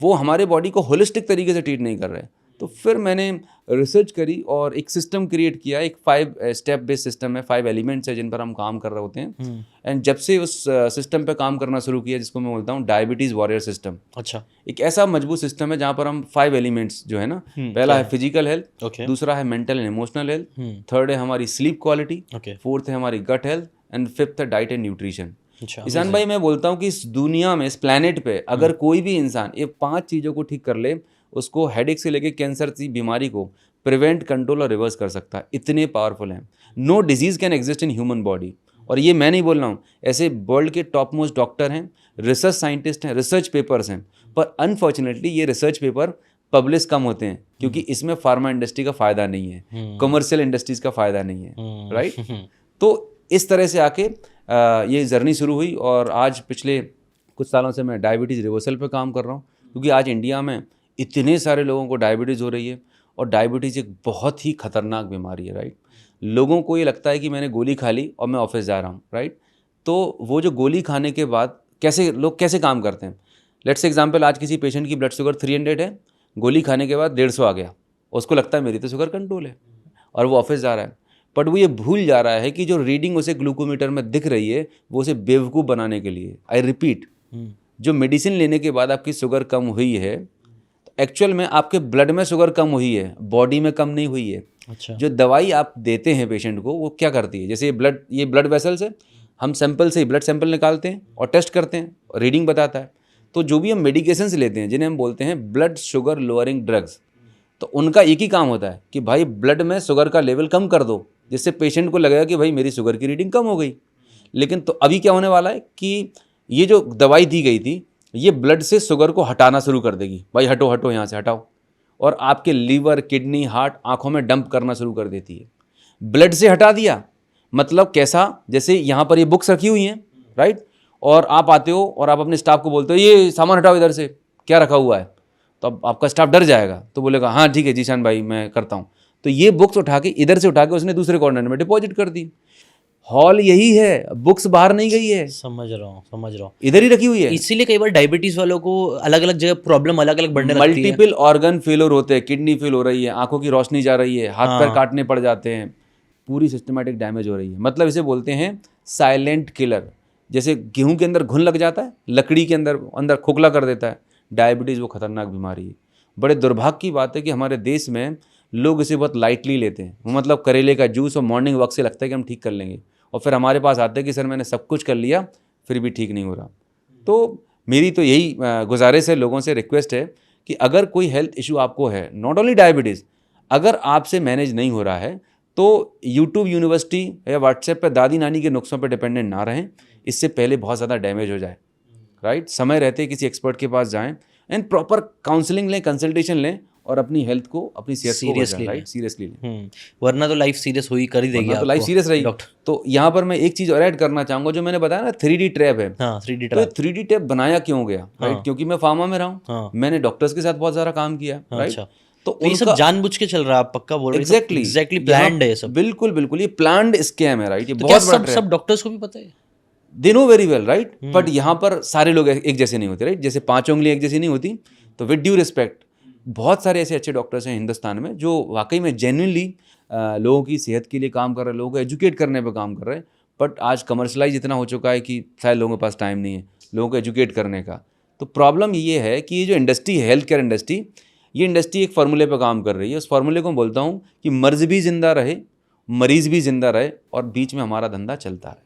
वो हमारे बॉडी को होलिस्टिक तरीके से ट्रीट नहीं कर रहे। तो फिर मैंने रिसर्च करी और एक सिस्टम क्रिएट किया, एक 5 स्टेप बेस्ड सिस्टम है, 5 एलिमेंट्स है जिन पर हम काम कर रहे होते हैं। एंड जब से उस सिस्टम पे काम करना शुरू किया, जिसको मैं बोलता हूँ डायबिटीज़ वॉरियर सिस्टम। अच्छा। एक ऐसा मजबूत सिस्टम है जहाँ पर हम 5 एलिमेंट्स जो है ना, पहला है फिजिकल हेल्थ, दूसरा है mental and emotional health, third है हमारी स्लीप क्वालिटी, फोर्थ है हमारी गट हेल्थ, एंड फिफ्थ है डाइट एंड न्यूट्रिशन। ईशान भाई, मैं बोलता हूँ कि इस दुनिया में, इस प्लेनेट पे अगर कोई भी इंसान ये 5 चीज़ों को ठीक कर ले, उसको हेडेक से लेके कैंसर की बीमारी को प्रिवेंट, कंट्रोल और रिवर्स कर सकता है। इतने पावरफुल हैं। No disease can exist in human body. और ये मैं नहीं बोल रहा हूँ, ऐसे वर्ल्ड के टॉप मोस्ट डॉक्टर हैं, रिसर्च साइंटिस्ट हैं, रिसर्च पेपर्स हैं, पर अनफॉर्चुनेटली ये रिसर्च पेपर पब्लिश कम होते हैं क्योंकि इसमें फार्मा इंडस्ट्री का फ़ायदा नहीं है, कमर्शियल इंडस्ट्रीज़ का फ़ायदा नहीं है, राइट? तो इस तरह से आके ये जर्नी शुरू हुई और आज पिछले कुछ सालों से मैं डायबिटीज़ रिवर्सल पे काम कर रहा हूँ, क्योंकि आज इंडिया में इतने सारे लोगों को डायबिटीज़ हो रही है और डायबिटीज़ एक बहुत ही खतरनाक बीमारी है, राइट? लोगों को ये लगता है कि मैंने गोली खा ली और मैं ऑफिस जा रहा हूँ, राइट? तो वो जो गोली खाने के बाद लोग कैसे काम करते हैं, लेट्स एग्जाम्पल, आज किसी पेशेंट की ब्लड शुगर 300 है, गोली खाने के बाद 150 आ गया, उसको लगता है मेरी तो शुगर कंट्रोल है और वो ऑफिस जा रहा है। बट वो ये भूल जा रहा है कि जो रीडिंग उसे ग्लूकोमीटर में दिख रही है वो उसे बेवकूफ़ बनाने के लिए। आई रिपीट, जो मेडिसिन लेने के बाद आपकी शुगर कम हुई है, एक्चुअल में आपके ब्लड में शुगर कम हुई है, बॉडी में कम नहीं हुई है। अच्छा। जो दवाई आप देते हैं पेशेंट को, वो क्या करती है, जैसे ये ब्लड वेसल्स है, हम सैंपल से ही ब्लड सैंपल निकालते हैं और टेस्ट करते हैं और रीडिंग बताता है। तो जो भी हम मेडिकेशंस लेते हैं, जिन्हें हम बोलते हैं ब्लड शुगर लोअरिंग ड्रग्स, तो उनका एक ही काम होता है कि भाई ब्लड में शुगर का लेवल कम कर दो, जिससे पेशेंट को लगेगा कि भाई मेरी शुगर की रीडिंग कम हो गई। लेकिन तो अभी क्या होने वाला है कि ये जो दवाई दी गई थी, ये ब्लड से शुगर को हटाना शुरू कर देगी, भाई हटो हटो यहाँ से हटाओ, और आपके लीवर, किडनी, हार्ट, आंखों में डंप करना शुरू कर देती है। ब्लड से हटा दिया मतलब कैसा, जैसे यहाँ पर ये बुक्स रखी हुई हैं, राइट? और आप आते हो और आप अपने स्टाफ को बोलते हो ये सामान हटाओ इधर से, क्या रखा हुआ है, तो अब आपका स्टाफ डर जाएगा, तो बोलेगा हाँ ठीक है जीशान भाई मैं करता हूँ। तो ये बुक्स उठा के इधर से उठा के उसने दूसरे कॉर्नर में डिपॉजिट कर दी। हॉल यही है, बुक्स बाहर नहीं गई है। समझ रहा हूँ, इधर ही रखी हुई है। इसीलिए कई बार डायबिटीज वालों को अलग अलग जगह प्रॉब्लम अलग अलग बढ़ने लगती है। मल्टीपल ऑर्गन फेलियर होते हैं, किडनी फेल हो रही है, आंखों की रोशनी जा रही है, हाथ पैर काटने पड़ जाते हैं, पूरी सिस्टमेटिक डैमेज हो रही है। मतलब इसे बोलते हैं साइलेंट किलर। जैसे गेहूं के अंदर घुन लग जाता है, लकड़ी के अंदर खोखला कर देता है, डायबिटीज़ वो खतरनाक बीमारी है। बड़े दुर्भाग्य की बात है कि हमारे देश में लोग इसे बहुत लाइटली लेते हैं। मतलब करेले का जूस और मॉर्निंग वॉक से लगता है कि हम ठीक कर लेंगे, और फिर हमारे पास आते हैं कि सर मैंने सब कुछ कर लिया फिर भी ठीक नहीं हो रहा। तो मेरी तो यही गुजारिश है, लोगों से रिक्वेस्ट है कि अगर कोई हेल्थ इशू आपको है, नॉट ओनली डायबिटीज़, अगर आपसे मैनेज नहीं हो रहा है तो यूट्यूब यूनिवर्सिटी या व्हाट्सएप पर दादी नानी के नुस्खों पर डिपेंडेंट ना रहें, इससे पहले बहुत ज़्यादा डैमेज हो जाए, राइट? समय रहते किसी एक्सपर्ट के पास जाएं एंड प्रॉपर काउंसलिंग लें, कंसल्टेशन लें और अपनी हेल्थ को, अपनी सेहत को सीरियसली लें। वरना तो लाइफ सीरियस हो ही कर ही देगी, तो लाइफ सीरियस रहेगी डॉक्टर। तो यहाँ पर मैं एक चीज़ और ऐड करना चाहूँगा, जो मैंने बताया ना 3D ट्रैप है। हाँ, 3D ट्रैप। तो 3D ट्रैप बनाया क्यों गया, राइट? क्योंकि मैं फार्मा में रहा हूँ, मैंने डॉक्टर्स के साथ बहुत सारा काम किया, राइट? तो ये सब जानबूझ के चल रहा है, आप पक्का बोल रहे हैं? एग्जैक्टली प्लान्ड है सब। बिल्कुल ये प्लान्ड स्कैम है, राइट? ये बहुत बड़ा ट्रैप। सब डॉक्टर्स को भी पता है, they know very well, right? But यहाँ पर सारे लोग एक जैसे नहीं होते, राइट? जैसे 5 उंगली एक जैसी नहीं होती। तो विद ड्यू रिस्पेक्ट, बहुत सारे ऐसे अच्छे डॉक्टर्स हैं हिंदुस्तान में जो वाकई में जेन्युइनली लोगों की सेहत के लिए काम कर रहे हैं, लोगों को एजुकेट करने पे काम कर रहे हैं। बट आज कमर्शलाइज इतना हो चुका है कि शायद लोगों के पास टाइम नहीं है लोगों को एजुकेट करने का। तो प्रॉब्लम ये है कि ये जो इंडस्ट्री है, हेल्थ केयर इंडस्ट्री, ये इंडस्ट्री एक फार्मूले पर काम कर रही है। उस फार्मूले को बोलता हूँ कि मर्ज भी जिंदा रहे, मरीज भी जिंदा रहे और बीच में हमारा धंधा चलता रहे।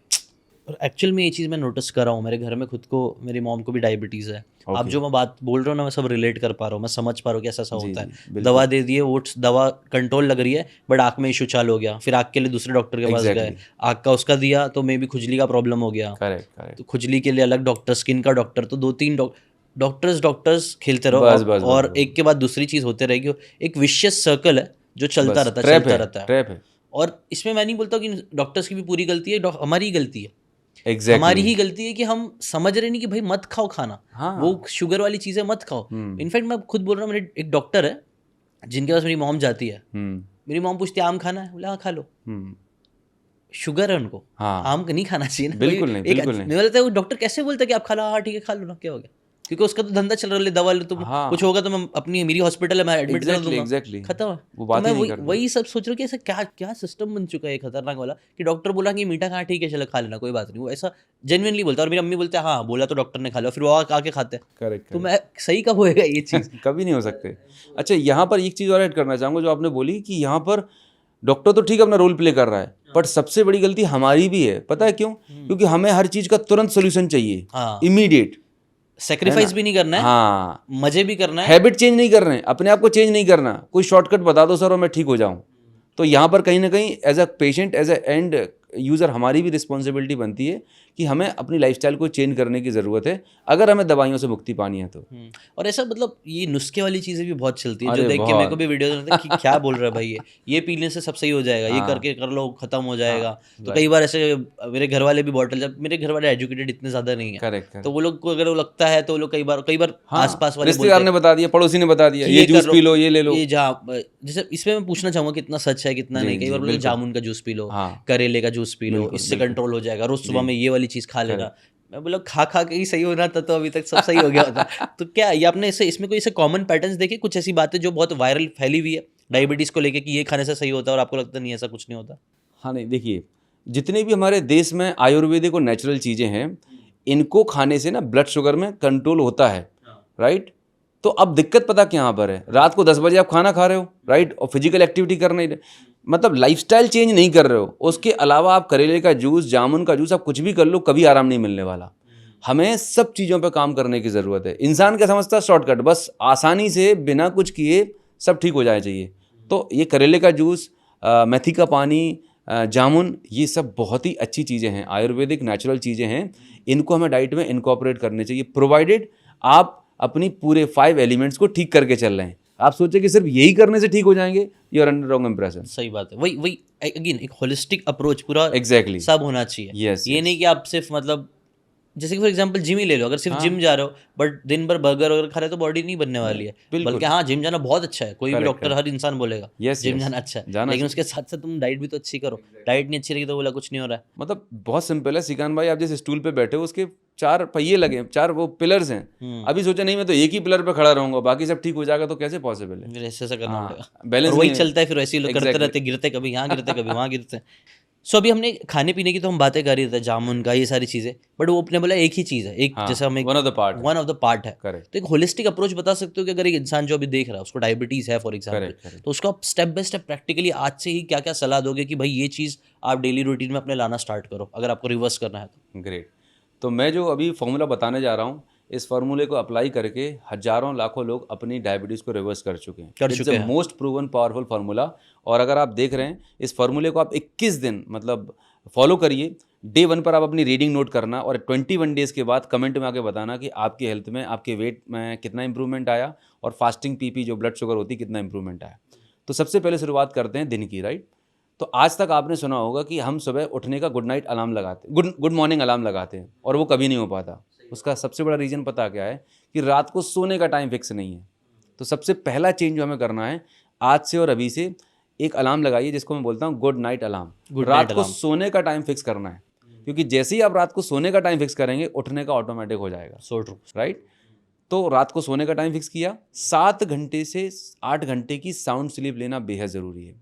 और एक्चुअल में ये चीज़ मैं नोटिस कर रहा हूँ मेरे घर में खुद को, मेरी मॉम को भी डायबिटीज़ है। आप जो मैं बात बोल रहा हूँ ना, मैं सब रिलेट कर पा रहा हूँ, मैं समझ पा रहा हूँ कि ऐसा ऐसा जी होता है। जी बिल्कुल दवा दे दिए, वो दवा कंट्रोल लग रही है, बट आँख में इशू चालू हो गया, फिर आँख के लिए दूसरे डॉक्टर के पास गए, एग्जैक्टली आँख का उसका दिया तो मे बी खुजली का प्रॉब्लम हो गया, करेक्ट करेक्ट तो खुजली के लिए अलग डॉक्टर, स्किन का डॉक्टर, तो 2-3 डॉक्टर्स खेलते रहो, बस बस बस और बस एक के बाद दूसरी चीज़ होते रहेगी। एक विशियस सर्कल है जो चलता बस रहता है, ट्रैप चलता है रहता है। ट्रैप है और इसमें मैं नहीं बोलता कि डॉक्टर्स की भी पूरी गलती है, हमारी ही गलती है। हमारी एग्जैक्टली ही गलती है कि हम समझ रहे नहीं कि भाई मत खाओ खाना, वो हाँ शुगर वाली चीज़ें मत खाओ। हम्म इनफैक्ट मैं खुद बोल रहा हूँ, मेरे एक डॉक्टर है जिनके पास मेरी मॉम जाती है, हम्म मेरी मॉम पूछती है आम खाना है, बोला हाँ खा लो, हम्म शुगर है उनको, हाँ आम नहीं खाना चाहिए ना कोई। बिल्कुल नहीं एक बिल्कुल नहीं मुझे लगता है वो डॉक्टर कैसे बोलता है कि आप खा लो, हाँ ठीक है खा लो ना, क्या हो गया, क्योंकि उसका तो धंधा चल रहा है, दवा ले, तुम कुछ हाँ होगा तो मैं अपनी, मेरी हॉस्पिटल है, मैं एडमिट करा एग्जैक्टली दूंगा, एग्जैक्टली खत्म है। वो तो बात मैं ही नहीं वही करते वही सब सोच रहा हूँ कि ऐसा क्या क्या सिस्टम बन चुका है ये खतरनाक वाला, कि डॉक्टर बोला कि मीठा खा, ठीक है चलो खा लेना कोई बात नहीं, वो ऐसा जेन्युइनली बोलता है। और मेरी अम्मी बोलते हैं हाँ बोला तो डॉक्टर ने खा लिया, फिर वो आके खाते हैं। करेक्ट तो करेक्ट मैं सही कब होएगा ये चीज़? कभी नहीं हो सकते। अच्छा यहाँ पर एक चीज़ और ऐड करना चाहूँगा जो आपने बोली कि यहाँ पर डॉक्टर तो ठीक अपना रोल प्ले कर रहा है, बट सबसे बड़ी गलती हमारी भी है। पता है क्यों? क्योंकि हमें हर चीज़ का तुरंत सोल्यूशन चाहिए, हाँ, इमीडिएट, है ना? सेक्रीफाइस भी नहीं करना है, हाँ, मजे भी करना है। हैबिट चेंज नहीं कर रहे हैं, अपने आप को चेंज नहीं करना, कोई शॉर्टकट बता दो सर और मैं ठीक हो जाऊं। तो यहाँ पर कहीं ना कहीं as a patient, as a end user, हमारी भी रिस्पॉन्सिबिलिटी बनती है कि हमें अपनी लाइफस्टाइल को चेंज करने की ज़रूरत है अगर हमें दवाइयों से मुक्ति पानी है तो। और ऐसा मतलब ये नुस्खे वाली चीज़ें भी बहुत चलती है, जो अरे देख के मेरे को बहुत भी वीडियोस में कि क्या बोल रहा है भाई, ये पीने से सब सही हो जाएगा, ये हाँ करके कर लो खत्म हो जाएगा। हाँ तो राइट कई बार ऐसे मेरे घर वाले भी बॉटल, जब मेरे घर वाले एजुकेटेड इतने ज़्यादा नहीं है, करेक्ट तो करेक्ट वो लोग को अगर वो लगता है तो वो लोग कई बार हाँ आसपास वाले बोलते रिश्तेदार हैं ने बता दिया, पड़ोसी ने बता दिया, कि ये ये कर जूस लो, पी लो, ये ले लो। ये जैसे इसमें मैं पूछना चाहूंगा कितना सच है कितना जी नहीं। कई जी बार बोलते हैं, बिल्कुल जामुन का जूस पी लो, हाँ करेले का जूस पी लो, बिल्कुल इससे बिल्कुल कंट्रोल हो जाएगा, रोज सुबह जी में ये वाली चीज़ खा लेना। करेक्ट मैं बोला खा खा के ही सही होना था, तो अभी तक सब सही हो गया होता। तो क्या ये आपने इससे इसमें कोई ऐसे कॉमन पैटर्न्स देखे, कुछ ऐसी बातें जो बहुत वायरल फैली हुई है डायबिटीज को लेके, कि ये खाने से सही होता है और आपको लगता नहीं ऐसा कुछ नहीं होता? हाँ नहीं देखिए, जितने भी हमारे देश में आयुर्वेदिक और नेचुरल चीज़ें हैं, इनको खाने से ना ब्लड शुगर में कंट्रोल होता है, राइट? तो अब दिक्कत पता क्या यहाँ पर है, रात को 10 बजे आप खाना खा रहे हो, राइट, और फिजिकल एक्टिविटी कर नहीं रहे, मतलब लाइफस्टाइल चेंज नहीं कर रहे हो। उसके अलावा आप करेले का जूस, जामुन का जूस, आप कुछ भी कर लो, कभी आराम नहीं मिलने वाला। हमें सब चीज़ों पे काम करने की ज़रूरत है। इंसान क्या समझता है, शॉर्टकट, बस आसानी से बिना कुछ किए सब ठीक हो जाए चाहिए। तो ये करेले का जूस, मेथी का पानी, जामुन, ये सब बहुत ही अच्छी चीज़ें हैं, आयुर्वेदिक नेचुरल चीज़ें हैं, इनको हमें डाइट में इनकॉर्पोरेट करने चाहिए, प्रोवाइडेड आप अपनी पूरे 5 एलिमेंट्स को ठीक करके चल रहे हैं। आप सोचे कि सिर्फ यही करने से ठीक हो जाएंगे, you are under wrong impression. सही बात है, वही वही अगेन एक होलिस्टिक अप्रोच पूरा एग्जैक्टली सब होना चाहिए। यस ये यस नहीं कि आप सिर्फ मतलब, जैसे कि फॉर एग्जांपल जिम ही ले लो, अगर सिर्फ हाँ जिम जा रहे हो बट दिन भर बर्गर वगैरह खा रहे हो तो बॉडी नहीं बनने वाली है। बिल्कुल बल्कि हाँ, जिम जाना बहुत अच्छा है, कोई भी करेक्ट डॉक्टर, करेक्ट हर इंसान बोलेगा यस जिम यस जाना अच्छा है, जाना लेकिन चाहिए। उसके साथ साथ तुम डाइट भी तो अच्छी करो। डाइट नहीं अच्छी रहेगी तो बोला कुछ नहीं हो रहा है। मतलब बहुत सिंपल है सिकान भाई, आप जिस स्टूल पे बैठे हो उसके 4 पहिए लगे हैं, 4 वो पिलर्स हैं। अभी सोचा नहीं मैं तो एक ही पिलर पे खड़ा रहूंगा, बाकी सब ठीक हो जाएगा, तो कैसे पॉसिबल है? फिर ऐसे ऐसा करना हाँ पड़ेगा, और बैलेंस वही नहीं है। चलता है, फिर वैसे ही लोग करते एग्जैक्टली रहते, गिरते कभी यहाँ गिरते कभी वहाँ गिरते। सो अभी हमने खाने पीने की तो हम बातें कर ही थे, जामुन का, ये सारी चीज़ें, बट वो अपने बोला एक ही चीज़ है, एक हाँ जैसे हम एक one of the part one of the part है। करेक्ट तो एक होलिस्टिक अप्रोच बता सकते हो कि अगर एक इंसान जो अभी देख रहा है उसको डायबिटीज़ है फॉर एग्जाम्पल, करेक्ट करेक्ट तो उसको आप स्टेप बाय स्टेप प्रैक्टिकली आज से ही क्या क्या सलाह दोगे कि भाई ये चीज़ आप डेली रूटीन में अपने लाना स्टार्ट करो, अगर आपको रिवर्स करना है तो? ग्रेट। तो मैं जो अभी फॉर्मूला बताने जा रहा हूँ, इस फार्मूले को अप्लाई करके हजारों लाखों लोग अपनी डायबिटीज़ को रिवर्स कर चुके हैं। कर इट्स चुके द हैं। Most proven powerful formula. और अगर आप देख रहे हैं इस फार्मूले को आप 21 दिन मतलब फॉलो करिए। डे 1 पर आप अपनी रीडिंग नोट करना और 21 डेज़ के बाद कमेंट में आके बताना कि आपकी हेल्थ में, आपके वेट में कितना इंप्रूवमेंट आया और फास्टिंग पीपी जो ब्लड शुगर होती है कितना इंप्रूवमेंट आया। तो सबसे पहले शुरुआत करते हैं दिन की, राइट? तो आज तक आपने सुना होगा कि हम सुबह उठने का गुड नाइट अलार्म लगाते, गुड मॉर्निंग अलार्म लगाते हैं, और वो कभी नहीं हो पाता। उसका सबसे बड़ा रीज़न पता क्या है? कि रात को सोने का टाइम फिक्स नहीं है। तो सबसे पहला चेंज जो हमें करना है, आज से और अभी से एक अलार्म लगाइए जिसको मैं बोलता हूँ गुड नाइट अलार्म। रात को सोने का टाइम फिक्स करना है, क्योंकि जैसे ही आप रात को सोने का टाइम फिक्स करेंगे, उठने का ऑटोमेटिक हो जाएगा। So true, right? तो रात को सोने का टाइम फिक्स किया, 7 घंटे से 8 घंटे की साउंड स्लीप लेना बेहद ज़रूरी है।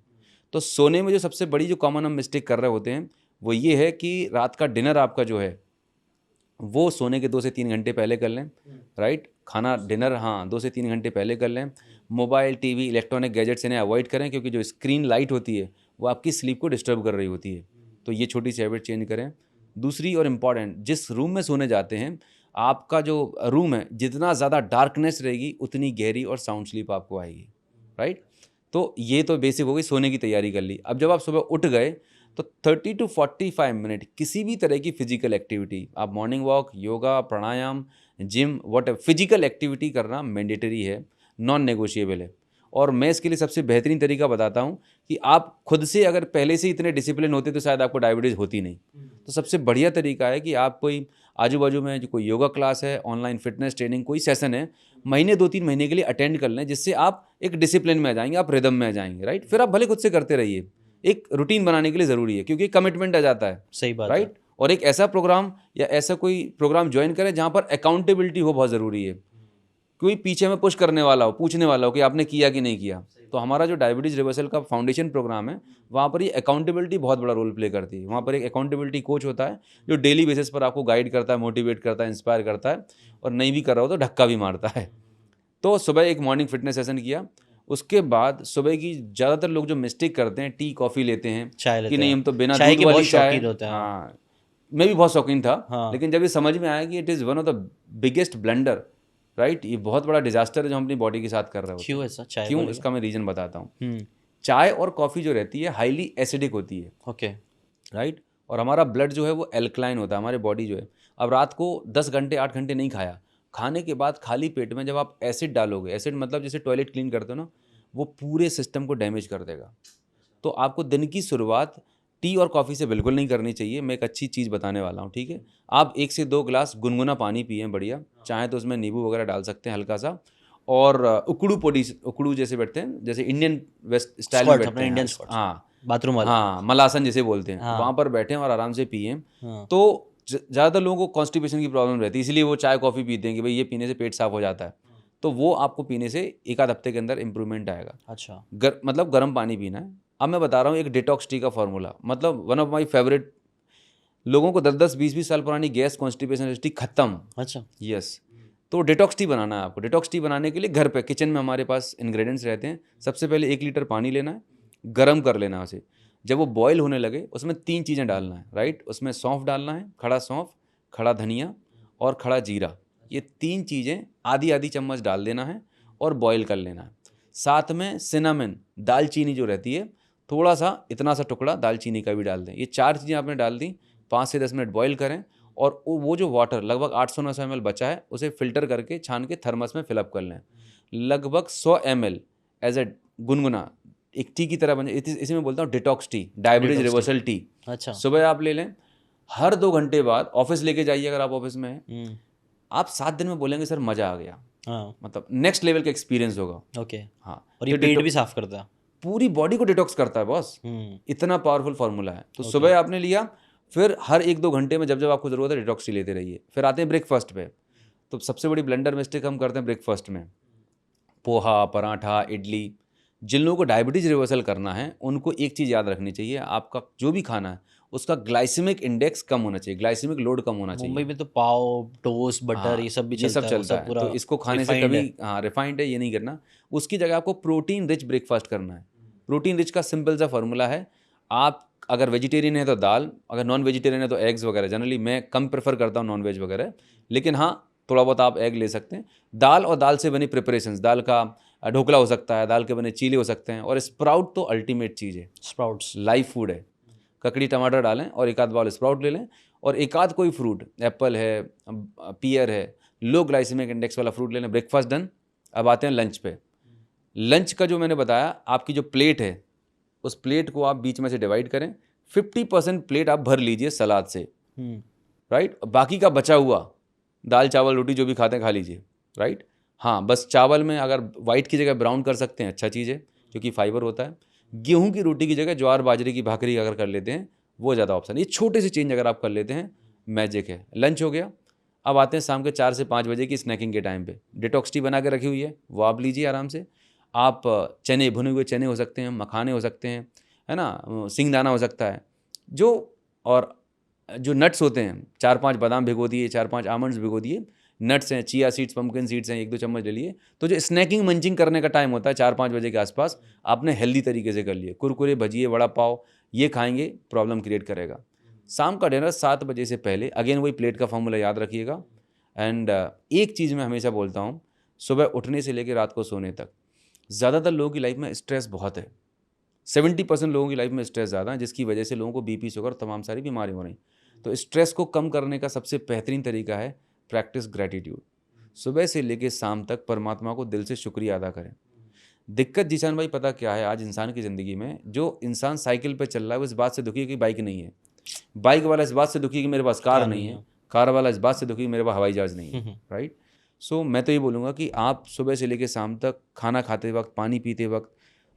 तो सोने में जो सबसे बड़ी जो कॉमन हम मिस्टेक कर रहे होते हैं वो ये है कि रात का डिनर आपका जो है वो सोने के 2 से 3 घंटे पहले कर लें, राइट? खाना डिनर हाँ 2 से 3 घंटे पहले कर लें। मोबाइल, टीवी, इलेक्ट्रॉनिक गैजेट्स इन्हें अवॉइड करें, क्योंकि जो स्क्रीन लाइट होती है वो आपकी स्लीप को डिस्टर्ब कर रही होती है। तो ये छोटी सी हैबिट चेंज करें। दूसरी और इम्पॉर्टेंट, जिस रूम में सोने जाते हैं, आपका जो रूम है, जितना ज़्यादा डार्कनेस रहेगी उतनी गहरी और साउंड स्लीप आपको आएगी, राइट। तो ये तो बेसिक हो गई, सोने की तैयारी कर ली। अब जब आप सुबह उठ गए तो 30 टू 45 मिनट किसी भी तरह की फिजिकल एक्टिविटी, आप morning walk, yoga, pranayama, gym, what physical activity करना मैंडेटरी है, नॉन नेगोशिएबल है। और मैं इसके लिए सबसे बेहतरीन तरीका बताता हूँ कि आप खुद से अगर पहले से इतने डिसिप्लिन होते तो शायद आपको डायबिटीज़ होती नहीं। तो सबसे बढ़िया तरीका है कि आप कोई आजू बाजू में जो कोई योगा क्लास है, ऑनलाइन फिटनेस ट्रेनिंग कोई सेशन है, महीने 2-3 महीने के लिए अटेंड कर लें, जिससे आप एक डिसिप्लिन में आ जाएंगे, आप रिदम में आ जाएंगे, राइट। फिर आप भले खुद से करते रहिए, एक रूटीन बनाने के लिए ज़रूरी है, क्योंकि कमिटमेंट आ जाता है, सही बात है। राइट। और एक ऐसा प्रोग्राम या ऐसा कोई प्रोग्राम ज्वाइन करें जहाँ पर अकाउंटेबिलिटी हो, बहुत ज़रूरी है। कोई पीछे में पुश करने वाला हो, पूछने वाला हो कि आपने किया कि नहीं किया। तो हमारा जो डायबिटीज़ रिवर्सल का फाउंडेशन प्रोग्राम है, वहाँ पर ये अकाउंटेबिलिटी बहुत बड़ा रोल प्ले करती है। वहाँ पर एक अकाउंटेबिलिटी कोच होता है जो डेली बेसिस पर आपको गाइड करता है, मोटिवेट करता है, इंस्पायर करता है, और नहीं भी कर रहा हो तो धक्का भी मारता है। तो सुबह एक मॉर्निंग फिटनेस सेशन किया। उसके बाद सुबह की ज़्यादातर लोग जो मिस्टेक करते हैं, टी कॉफ़ी लेते हैं, चाय लेते कि नहीं हैं। हम तो बिना चाय दूध के वाली बहुत चाय, शौकीन होते हैं। हाँ, मैं भी बहुत शौकीन था। हाँ। लेकिन जब ये समझ में आया कि it is one of the biggest blunder, right, ये बहुत बड़ा डिजास्टर है जो हम अपनी बॉडी के साथ कर रहे होते हैं। क्यों ऐसा चाय क्यों, को लेके? इसका मैं रीज़न बताता हूँ। हम्म। चाय और कॉफ़ी जो रहती है हाईली एसिडिक होती है, ओके। राइट। और हमारा ब्लड जो है वो एल्कलाइन होता है, हमारे बॉडी जो है। अब रात को 10 घंटे 8 घंटे नहीं खाया, खाने के बाद खाली पेट में जब आप एसिड डालोगे, एसिड मतलब जैसे टॉयलेट क्लीन करते हो ना, वो पूरे सिस्टम को डैमेज कर देगा। तो आपको दिन की शुरुआत टी और कॉफ़ी से बिल्कुल नहीं करनी चाहिए। मैं एक अच्छी चीज़ बताने वाला हूँ, ठीक है। आप 1 से 2 ग्लास गुनगुना पानी पिए बढ़िया, चाहे तो उसमें नींबू वगैरह डाल सकते हैं हल्का सा, और उकड़ू पोटी, उकड़ू जैसे बैठते हैं, जैसे इंडियन वेस्ट स्टाइल में स्क्वाट्स, बैठते अपने हैं, इंडियन स्क्वाट्स, हाँ बाथरूम वाला। हाँ, मलासन जैसे बोलते हैं, हाँ। वहाँ पर बैठें और आराम से पिए। हाँ। तो ज़्यादातर लोगों को कॉन्स्टिपेशन की प्रॉब्लम रहती है, इसलिए वो चाय कॉफ़ी पीते हैं कि भाई ये पीने से पेट साफ हो जाता है। तो वो आपको पीने से 1 आध हफ्ते के अंदर इंप्रूवमेंट आएगा। अच्छा। मतलब गर्म पानी पीना है। अब मैं बता रहा हूँ एक डिटॉक्स टी का फार्मूला, मतलब वन ऑफ माय फेवरेट, लोगों को 10-10 20-20 साल पुरानी गैस, कॉन्स्टिपेशन टी खत्म। अच्छा। यस। तो डिटॉक्स टी बनाना है आपको। डिटॉक्स टी बनाने के लिए घर पे किचन में हमारे पास इंग्रेडिएंट्स रहते हैं। सबसे पहले 1 लीटर पानी लेना है, गर्म कर लेना है उसे। जब वो बॉयल होने लगे उसमें 3 चीज़ें डालना है, राइट। उसमें सौंफ डालना है, खड़ा सौंफ, खड़ा धनिया और खड़ा जीरा। ये 3 चीज़ें आधी आधी चम्मच डाल देना है और बॉयल कर लेना है। साथ में सिनामन, दालचीनी जो रहती है, थोड़ा सा, इतना सा टुकड़ा दालचीनी का भी डाल दें। ये 4 चीज़ें आपने डाल दी, 5 से 10 मिनट बॉयल करें, और वो जो वाटर लगभग 800-900 ml बचा है उसे फ़िल्टर करके छान के थर्मस में फिलअप कर लें। लगभग 100 ml एज ए गुनगुना एक टी की तरह बन जाए। इसी में बोलता हूँ detox tea, diabetes reversal T. अच्छा। सुबह आप ले लें, हर 2 घंटे बाद ऑफिस लेके जाइए अगर आप ऑफिस में हैं। आप 7 दिन में बोलेंगे सर मज़ा आ गया, हाँ। मतलब नेक्स्ट लेवल का एक्सपीरियंस होगा। ओके। हाँ, और ये पेट भी साफ करता है। पूरी बॉडी को डिटॉक्स करता है बॉस, इतना पावरफुल फार्मूला है। तो सुबह आपने लिया, फिर हर 1-2 घंटे में जब जब आपको ज़रूरत है डिटॉक्स टी लेते रहिए। फिर आते हैं ब्रेकफास्ट पे। तो सबसे बड़ी ब्लंडर मिस्टेक हम करते हैं ब्रेकफास्ट में, पोहा, पराठा, इडली। जिन लोगों को डायबिटीज़ रिवर्सल करना है उनको एक चीज़ याद रखनी चाहिए, आपका जो भी खाना है उसका ग्लाइसेमिक इंडेक्स कम होना चाहिए, ग्लाइसेमिक लोड कम होना चाहिए। मुंबई में तो पाव, टोस्ट, बटर, हाँ, ये सब भी ये सब चलता है। वो चलता सब है। पूरा तो इसको खाने से refined कभी, है। हाँ, रिफाइंड है, ये नहीं करना। उसकी जगह आपको प्रोटीन रिच ब्रेकफास्ट करना है। प्रोटीन रिच का सिंपल सा फार्मूला है, आप अगर वेजिटेरियन है तो दाल, अगर नॉन वेजिटेरियन है तो एग्स वगैरह। जनरली मैं कम प्रेफर करता हूँ नॉन वेज वगैरह, लेकिन हाँ थोड़ा बहुत आप एग ले सकते हैं। दाल और दाल से बनी प्रिपरेशंस, दाल का ढोकला हो सकता है, दाल के बने चीले हो सकते हैं, और स्प्राउट तो अल्टीमेट चीज़ है, स्प्राउट्स लाइफ फूड है। ककड़ी टमाटर डालें और 1 आध बाल स्प्राउट ले लें, और 1 आध कोई फ्रूट, एप्पल है, पियर है, लो ग्लाइसेमिक इंडेक्स वाला फ्रूट ले लें। Breakfast done. अब आते हैं लंच पे। लंच का जो मैंने बताया, आपकी जो प्लेट है उस प्लेट को आप बीच में से डिवाइड करें। 50% प्लेट आप भर लीजिए सलाद से, राइट। बाकी का बचा हुआ दाल चावल रोटी जो भी खाते हैं खा लीजिए, राइट। हाँ, बस चावल में अगर वाइट की जगह ब्राउन कर सकते हैं, अच्छा चीज़ है क्योंकि फाइबर होता है। गेहूं की रोटी की जगह ज्वार बाजरे की भाकरी अगर कर लेते हैं वो ज़्यादा ऑप्शन। ये छोटे से चेंज अगर आप कर लेते हैं, मैजिक है। लंच हो गया। अब आते हैं शाम के 4 से 5 बजे की स्नैकिंग के टाइम पे। डिटॉक्स टी बना के रखी हुई है, वो आप लीजिए आराम से। आप चने, भुने हुए चने हो सकते हैं, मखाने हो सकते हैं, है ना, सिंगदाना हो सकता है जो, और जो नट्स होते हैं, 4-5 बादाम भिगो दिए, 4-5 आमंड्स भिगो दिए, नट्स हैं, चिया सीड्स, पम्पकिन सीड्स हैं, 1-2 चम्मच ले लिए। तो जो स्नैकिंग मंचिंग करने का टाइम होता है 4-5 बजे के आसपास, आपने हेल्दी तरीके से कर लिए। कुरकुरे, भजिए, वड़ा पाव ये खाएंगे, प्रॉब्लम क्रिएट करेगा। शाम का डिनर 7 बजे से पहले, अगेन वही प्लेट का फॉर्मूला याद रखिएगा। एंड एक चीज़ मैं हमेशा बोलता हूँ, सुबह उठने से लेकर रात को सोने तक, ज़्यादातर लोगों की लाइफ में स्ट्रेस बहुत है। 70% लोगों की लाइफ में स्ट्रेस ज़्यादा है, जिसकी वजह से लोगों को बीपी, शुगर, तमाम सारी बीमारी हो रही। तो स्ट्रेस को कम करने का सबसे बेहतरीन तरीका है प्रैक्टिस ग्रैटिट्यूड। सुबह से लेकर शाम तक परमात्मा को दिल से शुक्रिया अदा करें। दिक्कत जीशान भाई पता क्या है, आज इंसान की ज़िंदगी में जो इंसान साइकिल पे चल रहा है वो इस बात से दुखी है कि बाइक नहीं है, बाइक वाला इस बात से दुखी है कि मेरे पास कार नहीं है, कार वाला इस बात से दुखी है कि मेरे पास हवाई जहाज़ नहीं है, राइट। सो मैं तो ये बोलूँगा कि आप सुबह से लेकर शाम तक, खाना खाते वक्त, पानी पीते वक्त,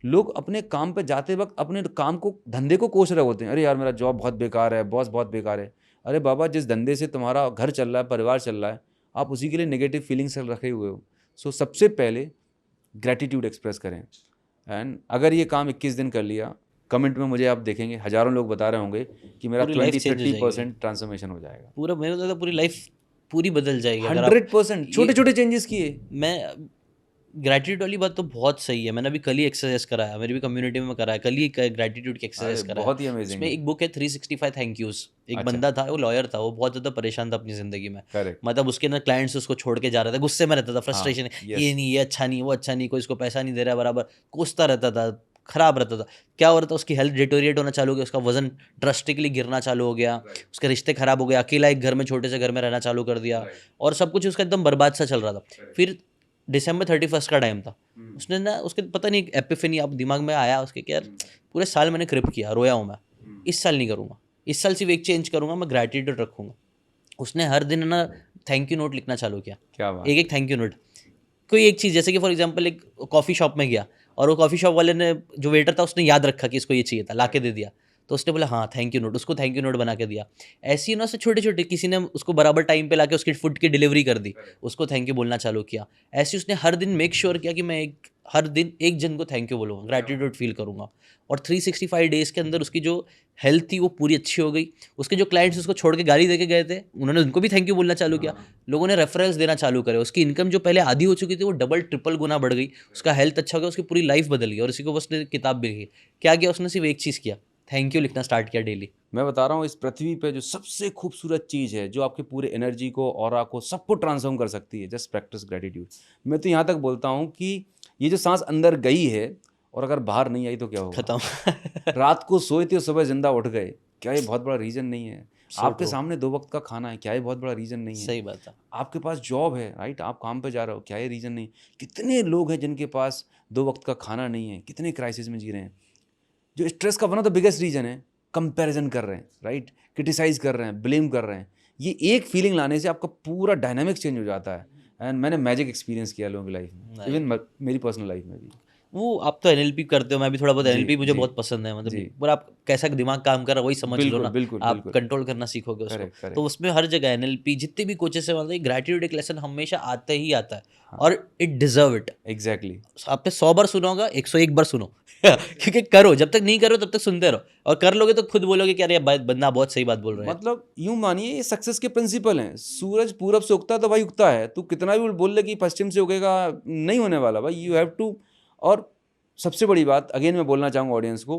लोग अपने काम पे जाते वक्त अपने काम को, धंधे को कोस रहे होते हैं। अरे यार मेरा जॉब बहुत बेकार है, बॉस बहुत बेकार है। अरे बाबा, जिस धंधे से तुम्हारा घर चल रहा है, परिवार चल रहा है, आप उसी के लिए नेगेटिव फीलिंग्स रखे हुए हो। सो सबसे पहले ग्रैटिट्यूड एक्सप्रेस करें। एंड अगर ये काम 21 दिन कर लिया, कमेंट में मुझे आप देखेंगे हज़ारों लोग बता रहे होंगे कि मेरा 20-30% ट्रांसफॉर्मेशन हो जाएगा। पूरा मेरे को तो पूरी लाइफ पूरी बदल जाएगी अगर आप 100% छोटे छोटे चेंजेस किए। मैं ग्रैटिट्यूड वाली बात तो बहुत सही है। मैंने अभी कल ही एक्सरसाइज कराया, मेरी भी कम्युनिटी में कराया, कल ही ग्रैटिट्यूड की एक्सरसाइज कराया। बहुत ही अमेजिंग। इसमें एक बुक है 365 थैंक यूज। एक बंदा था, वो लॉयर था, वो बहुत ज़्यादा परेशान था अपनी ज़िंदगी में। मतलब उसके ना क्लाइंट्स उसको छोड़ के जा रहे थे, गुस्से में रहता था, फ्रस्ट्रेशन, ये नहीं, ये अच्छा नहीं, वो अच्छा नहीं, कोई इसको पैसा नहीं दे रहा बराबर, कोसता रहता था, खराब रहता था। क्या हो रहा था, उसकी हेल्थ डिटोरिएट होना चालू हो गया, उसका वजन ड्रास्टिकली गिरना चालू हो गया, उसके रिश्ते खराब हो गए, अकेला एक घर में, छोटे से घर में रहना चालू कर दिया, और सब कुछ उसका एकदम बर्बाद सा चल रहा था। फिर December 31 का टाइम था, उसने ना, उसके पता नहीं एपिफनी आप दिमाग में आया उसके कि यार पूरे साल मैंने क्रिप किया, रोया हूँ मैं, इस साल नहीं करूँगा, इस साल सिर्फ एक चेंज करूँगा, मैं ग्रैटिट्यूड रखूँगा। उसने हर दिन ना थैंक यू नोट लिखना चालू किया। क्या बात। एक थैंक यू नोट, कोई एक चीज़, जैसे कि फॉर एग्जांपल एक कॉफ़ी शॉप में गया और वो कॉफ़ी शॉप वाले ने, जो वेटर था, उसने याद रखा कि इसको ये चाहिए था, ला के दे दिया, तो उसने बोला हाँ थैंक यू नोट, उसको थैंक यू नोट बना के दिया। ऐसे ही ना उससे छोटे छोटे, किसी ने उसको बराबर टाइम पे लाके उसकी फूड की डिलीवरी कर दी, उसको थैंक यू बोलना चालू किया। ऐसे उसने हर दिन मेक श्योर किया कि मैं हर दिन एक जन को थैंक यू बोलूँगा, ग्रैटिट्यूड फील करूँगा। और 365 डेज़ के अंदर उसकी जो हेल्थ थी वो पूरी अच्छी हो गई। उसके जो क्लाइंट्स उसको छोड़ के गाड़ी दे के गए थे, उन्होंने उनको भी थैंक यू बोलना चालू किया। लोगों ने रेफरेंस देना चालू करे, उसकी इनकम जो पहले आधी हो चुकी थी वो डबल ट्रिपल गुना बढ़ गई, उसका हेल्थ अच्छा हो गया, उसकी पूरी लाइफ बदल गई। और इसी को उसने किताब भी लिखी। क्या किया उसने, सिर्फ एक चीज़ किया, थैंक यू लिखना स्टार्ट किया डेली। मैं बता रहा हूँ, इस पृथ्वी पे जो सबसे खूबसूरत चीज़ है, जो आपके पूरे एनर्जी को, ऑरा को, सबको ट्रांसफॉर्म कर सकती है, जस्ट प्रैक्टिस ग्रैटिट्यूड। मैं तो यहाँ तक बोलता हूँ कि ये जो सांस अंदर गई है और अगर बाहर नहीं आई तो क्या होगा, खत्म। रात को सोए थे सुबह जिंदा उठ गए, क्या ये बहुत बड़ा रीज़न नहीं है? आपके सामने 2 वक्त का खाना है, क्या ये बहुत बड़ा रीज़न नहीं है? सही बात है। आपके पास जॉब है, राइट, आप काम पे जा रहे हो, क्या ये रीज़न नहीं? कितने लोग हैं जिनके पास 2 वक्त का खाना नहीं है, कितने क्राइसिस में जी रहे हैं। जो स्ट्रेस का one of the biggest reason है, कंपैरिजन कर रहे हैं, राइट, क्रिटिसाइज़ कर रहे हैं, ब्लेम कर रहे हैं। ये एक फीलिंग लाने से आपका पूरा डायनामिक्स चेंज हो जाता है। एंड मैंने मैजिक एक्सपीरियंस किया लोगों की लाइफ में, इवन मेरी पर्सनल लाइफ में भी। वो आप तो NLP करते हो, मैं भी थोड़ा बहुत NLP मुझे बहुत पसंद है। मतलब पूरा आप कैसा दिमाग काम कर रहा है वही समझ लो ना, आप कंट्रोल करना सीखोगे उसको। तो उसमें हर जगह NLP जितने भी कोचेस से, मतलब ग्रैटिट्यूड एक लेसन हमेशा आता ही आता है। और इट डिजर्व इट। एग्जैक्टली। आपने 100 बार सुना होगा, 101 बार सुनो। क्योंकि करो, जब तक नहीं करो तब तक सुनते रहो, और कर लोगे तो खुद बोलोगे कि अरे बंदा बहुत सही बात बोल रहा है। मतलब यूं मानिए, ये सक्सेस के प्रिंसिपल हैं। सूरज पूरब से उगता तो भाई उगता है, तू कितना भी बोल ले कि पश्चिम से उगेगा, नहीं होने वाला भाई, यू हैव टू। और सबसे बड़ी बात अगेन मैं बोलना चाहूँगा ऑडियंस को,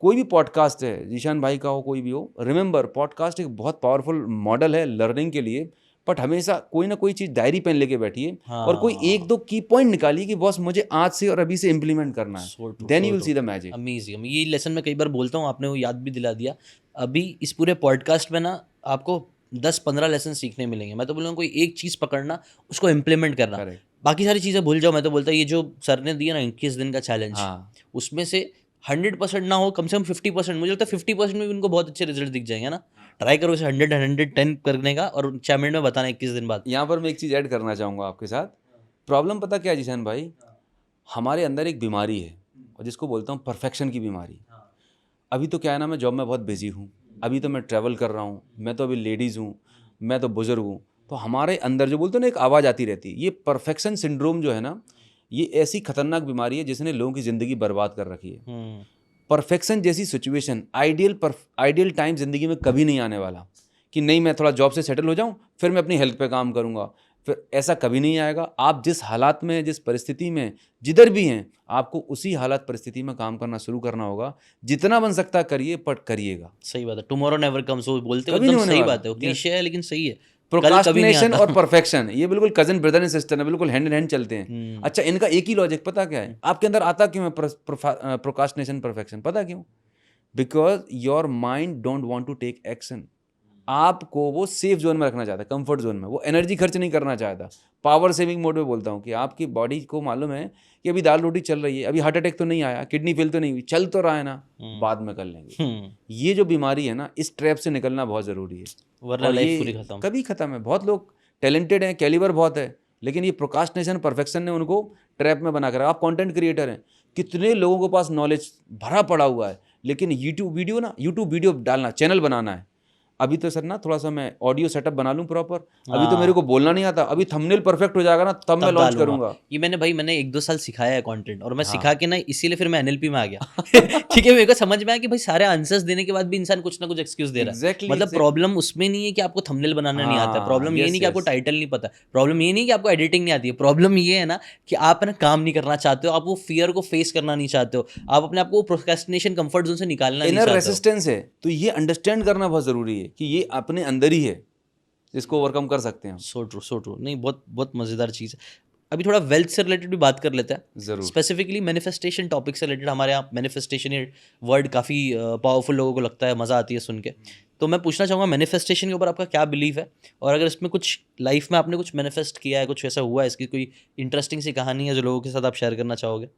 कोई भी पॉडकास्ट है, जीशान भाई का हो, कोई भी हो, रिमेंबर पॉडकास्ट एक बहुत पावरफुल मॉडल है लर्निंग के लिए। बट हमेशा कोई ना कोई चीज़ डायरी पेन लेके बैठिए, और कोई 1-2 की पॉइंट निकालिए कि बॉस मुझे आज से और अभी से इम्प्लीमेंट करना है, then you will see the magic. Amazing. ये लेसन मैं कई बार बोलता हूँ, आपने वो याद भी दिला दिया। अभी इस पूरे पॉडकास्ट में ना आपको 10-15 लेसन सीखने मिलेंगे। मैं तो बोलूँगा कोई एक चीज़ पकड़ना, उसको इम्प्लीमेंट करना, बाकी सारी चीज़ें भूल जाओ। मैं तो बोलता ये जो सर ने दिया ना 21 दिन का चैलेंज, उसमें से 100% ना हो, कम से कम 50%, मुझे लगता है 50% में भी उनको बहुत अच्छे रिजल्ट दिख जाएंगे ना। ट्राई करो इसे 110 करने का, और 6 मिनट में बताना 21 दिन बाद। यहाँ पर मैं एक चीज़ ऐड करना चाहूँगा आपके साथ। प्रॉब्लम पता क्या है जीशान भाई, हमारे अंदर एक बीमारी है, और जिसको बोलता हूँ परफेक्शन की बीमारी। अभी तो क्या है ना, मैं जॉब में बहुत बिजी हूँ, अभी तो मैं ट्रैवल कर रहा हूँ, मैं तो अभी लेडीज़ हूँ, मैं तो बुजुर्ग हूँ, तो हमारे अंदर जो बोलते हैं ना एक आवाज़ आती रहती है। ये परफेक्शन सिंड्रोम जो है ना, ये ऐसी खतरनाक बीमारी है जिसने लोगों की ज़िंदगी बर्बाद कर रखी है। परफेक्शन जैसी सिचुएशन, आइडियल टाइम ज़िंदगी में कभी नहीं आने वाला कि नहीं मैं थोड़ा जॉब से सेटल हो जाऊँ फिर मैं अपनी हेल्थ पे काम करूँगा, फिर ऐसा कभी नहीं आएगा। आप जिस हालात में, जिस परिस्थिति में, जिधर भी हैं, आपको उसी हालात परिस्थिति में काम करना शुरू करना होगा। जितना बन सकता है करिए, पर करिएगा। सही बात है, टुमारो नेवर कम्स, वो बोलते हो कभी एकदम नहीं होने सही वाला। बात है, वो क्लीशे है लेकिन सही है, कल कभी नहीं प्रोक्रास्टिनेशन आता। और परफेक्शन ये बिल्कुल कजन ब्रदर एंड सिस्टर है, बिल्कुल हैंड इन हैंड चलते हैं। हम्म, अच्छा, इनका एक ही लॉजिक पता क्या है? आपके अंदर आता क्यों है प्रोक्रास्टिनेशन परफेक्शन? पता क्यों? Because your mind don't want to take action. आपको वो सेफ जोन में रखना चाहता है, कंफर्ट जोन में। वो एनर्जी खर्च नहीं करना चाहता। पावर सेविंग मोड में बोलता हूँ कि आपकी बॉडी को मालूम है कि अभी दाल रोटी चल रही है, अभी हार्ट अटैक तो नहीं आया, किडनी फेल तो नहीं हुई, चल तो रहा है ना, बाद में कर लेंगे। ये जो बीमारी है ना, इस ट्रैप से निकलना बहुत ज़रूरी है, वरना और लाइफ ये पूरी खत्म। कभी खत्म है। बहुत लोग टैलेंटेड हैं, कैलिबर बहुत है, लेकिन ये प्रोक्रास्टिनेशन परफेक्शन ने उनको ट्रैप में बना कर रखा। आप कंटेंट क्रिएटर हैं, कितने लोगों के पास नॉलेज भरा पड़ा हुआ है, लेकिन यूट्यूब वीडियो डालना, चैनल बनाना है। अभी तो सर ना थोड़ा सा मैं ऑडियो सेटअप बना लूं प्रॉपर, अभी तो मेरे को बोलना नहीं आता, अभी थंबनेल परफेक्ट हो जाएगा ना, तब मैं लॉन्च करूंगा। ये मैंने 1-2 साल सिखाया है कंटेंट, और मैं हाँ। सिखा के ना इसीलिए फिर मैं एनएलपी में आ गया। ठीक है, मेरे को समझ में आया कि भाई सारे आंसर्स देने के बाद भी इंसान कुछ ना कुछ एक्सक्यूज दे रहा है। Exactly, मतलब प्रॉब्लम उसमें नहीं है कि आपको थंबनेल बनाना नहीं आता है, प्रॉब्लम ये yes, नहीं कि आपको yes. टाइटल नहीं पता, प्रॉब्लम ये नहीं कि आपको एडिटिंग नहीं आती है, प्रॉब्लम ये है ना कि आप ना काम नहीं करना चाहते हो, आप वो फियर को फेस करना नहीं चाहते हो, आप अपने आप को प्रोक्रेस्टिनेशन कंफर्ट जोन से निकालना नहीं इनर चाहते हो। रेसिस्टेंस है, तो ये अंडरस्टैंड करना बहुत ज़रूरी है कि ये अपने अंदर ही है, जिसको ओवरकम कर सकते हैं हम। So true. नहीं, बहुत बहुत मज़ेदार चीज़ है। अभी थोड़ा वेल्थ से रिलेटेड भी बात कर लेते हैं, ज़रूर। स्पेसिफिकली मैनिफेस्टेशन टॉपिक से रिलेटेड। हमारे यहाँ मैनिफेस्टेशन ये वर्ड काफ़ी पावरफुल लोगों को लगता है, मज़ा आती है सुन के। तो मैं पूछना चाहूँगा मैनिफेस्टेशन के ऊपर आपका क्या बिलीव है, और अगर इसमें कुछ लाइफ में आपने कुछ मैनिफेस्ट किया है, कुछ ऐसा हुआ है, इसकी कोई इंटरेस्टिंग सी कहानी है जो लोगों के साथ आप शेयर करना चाहोगे?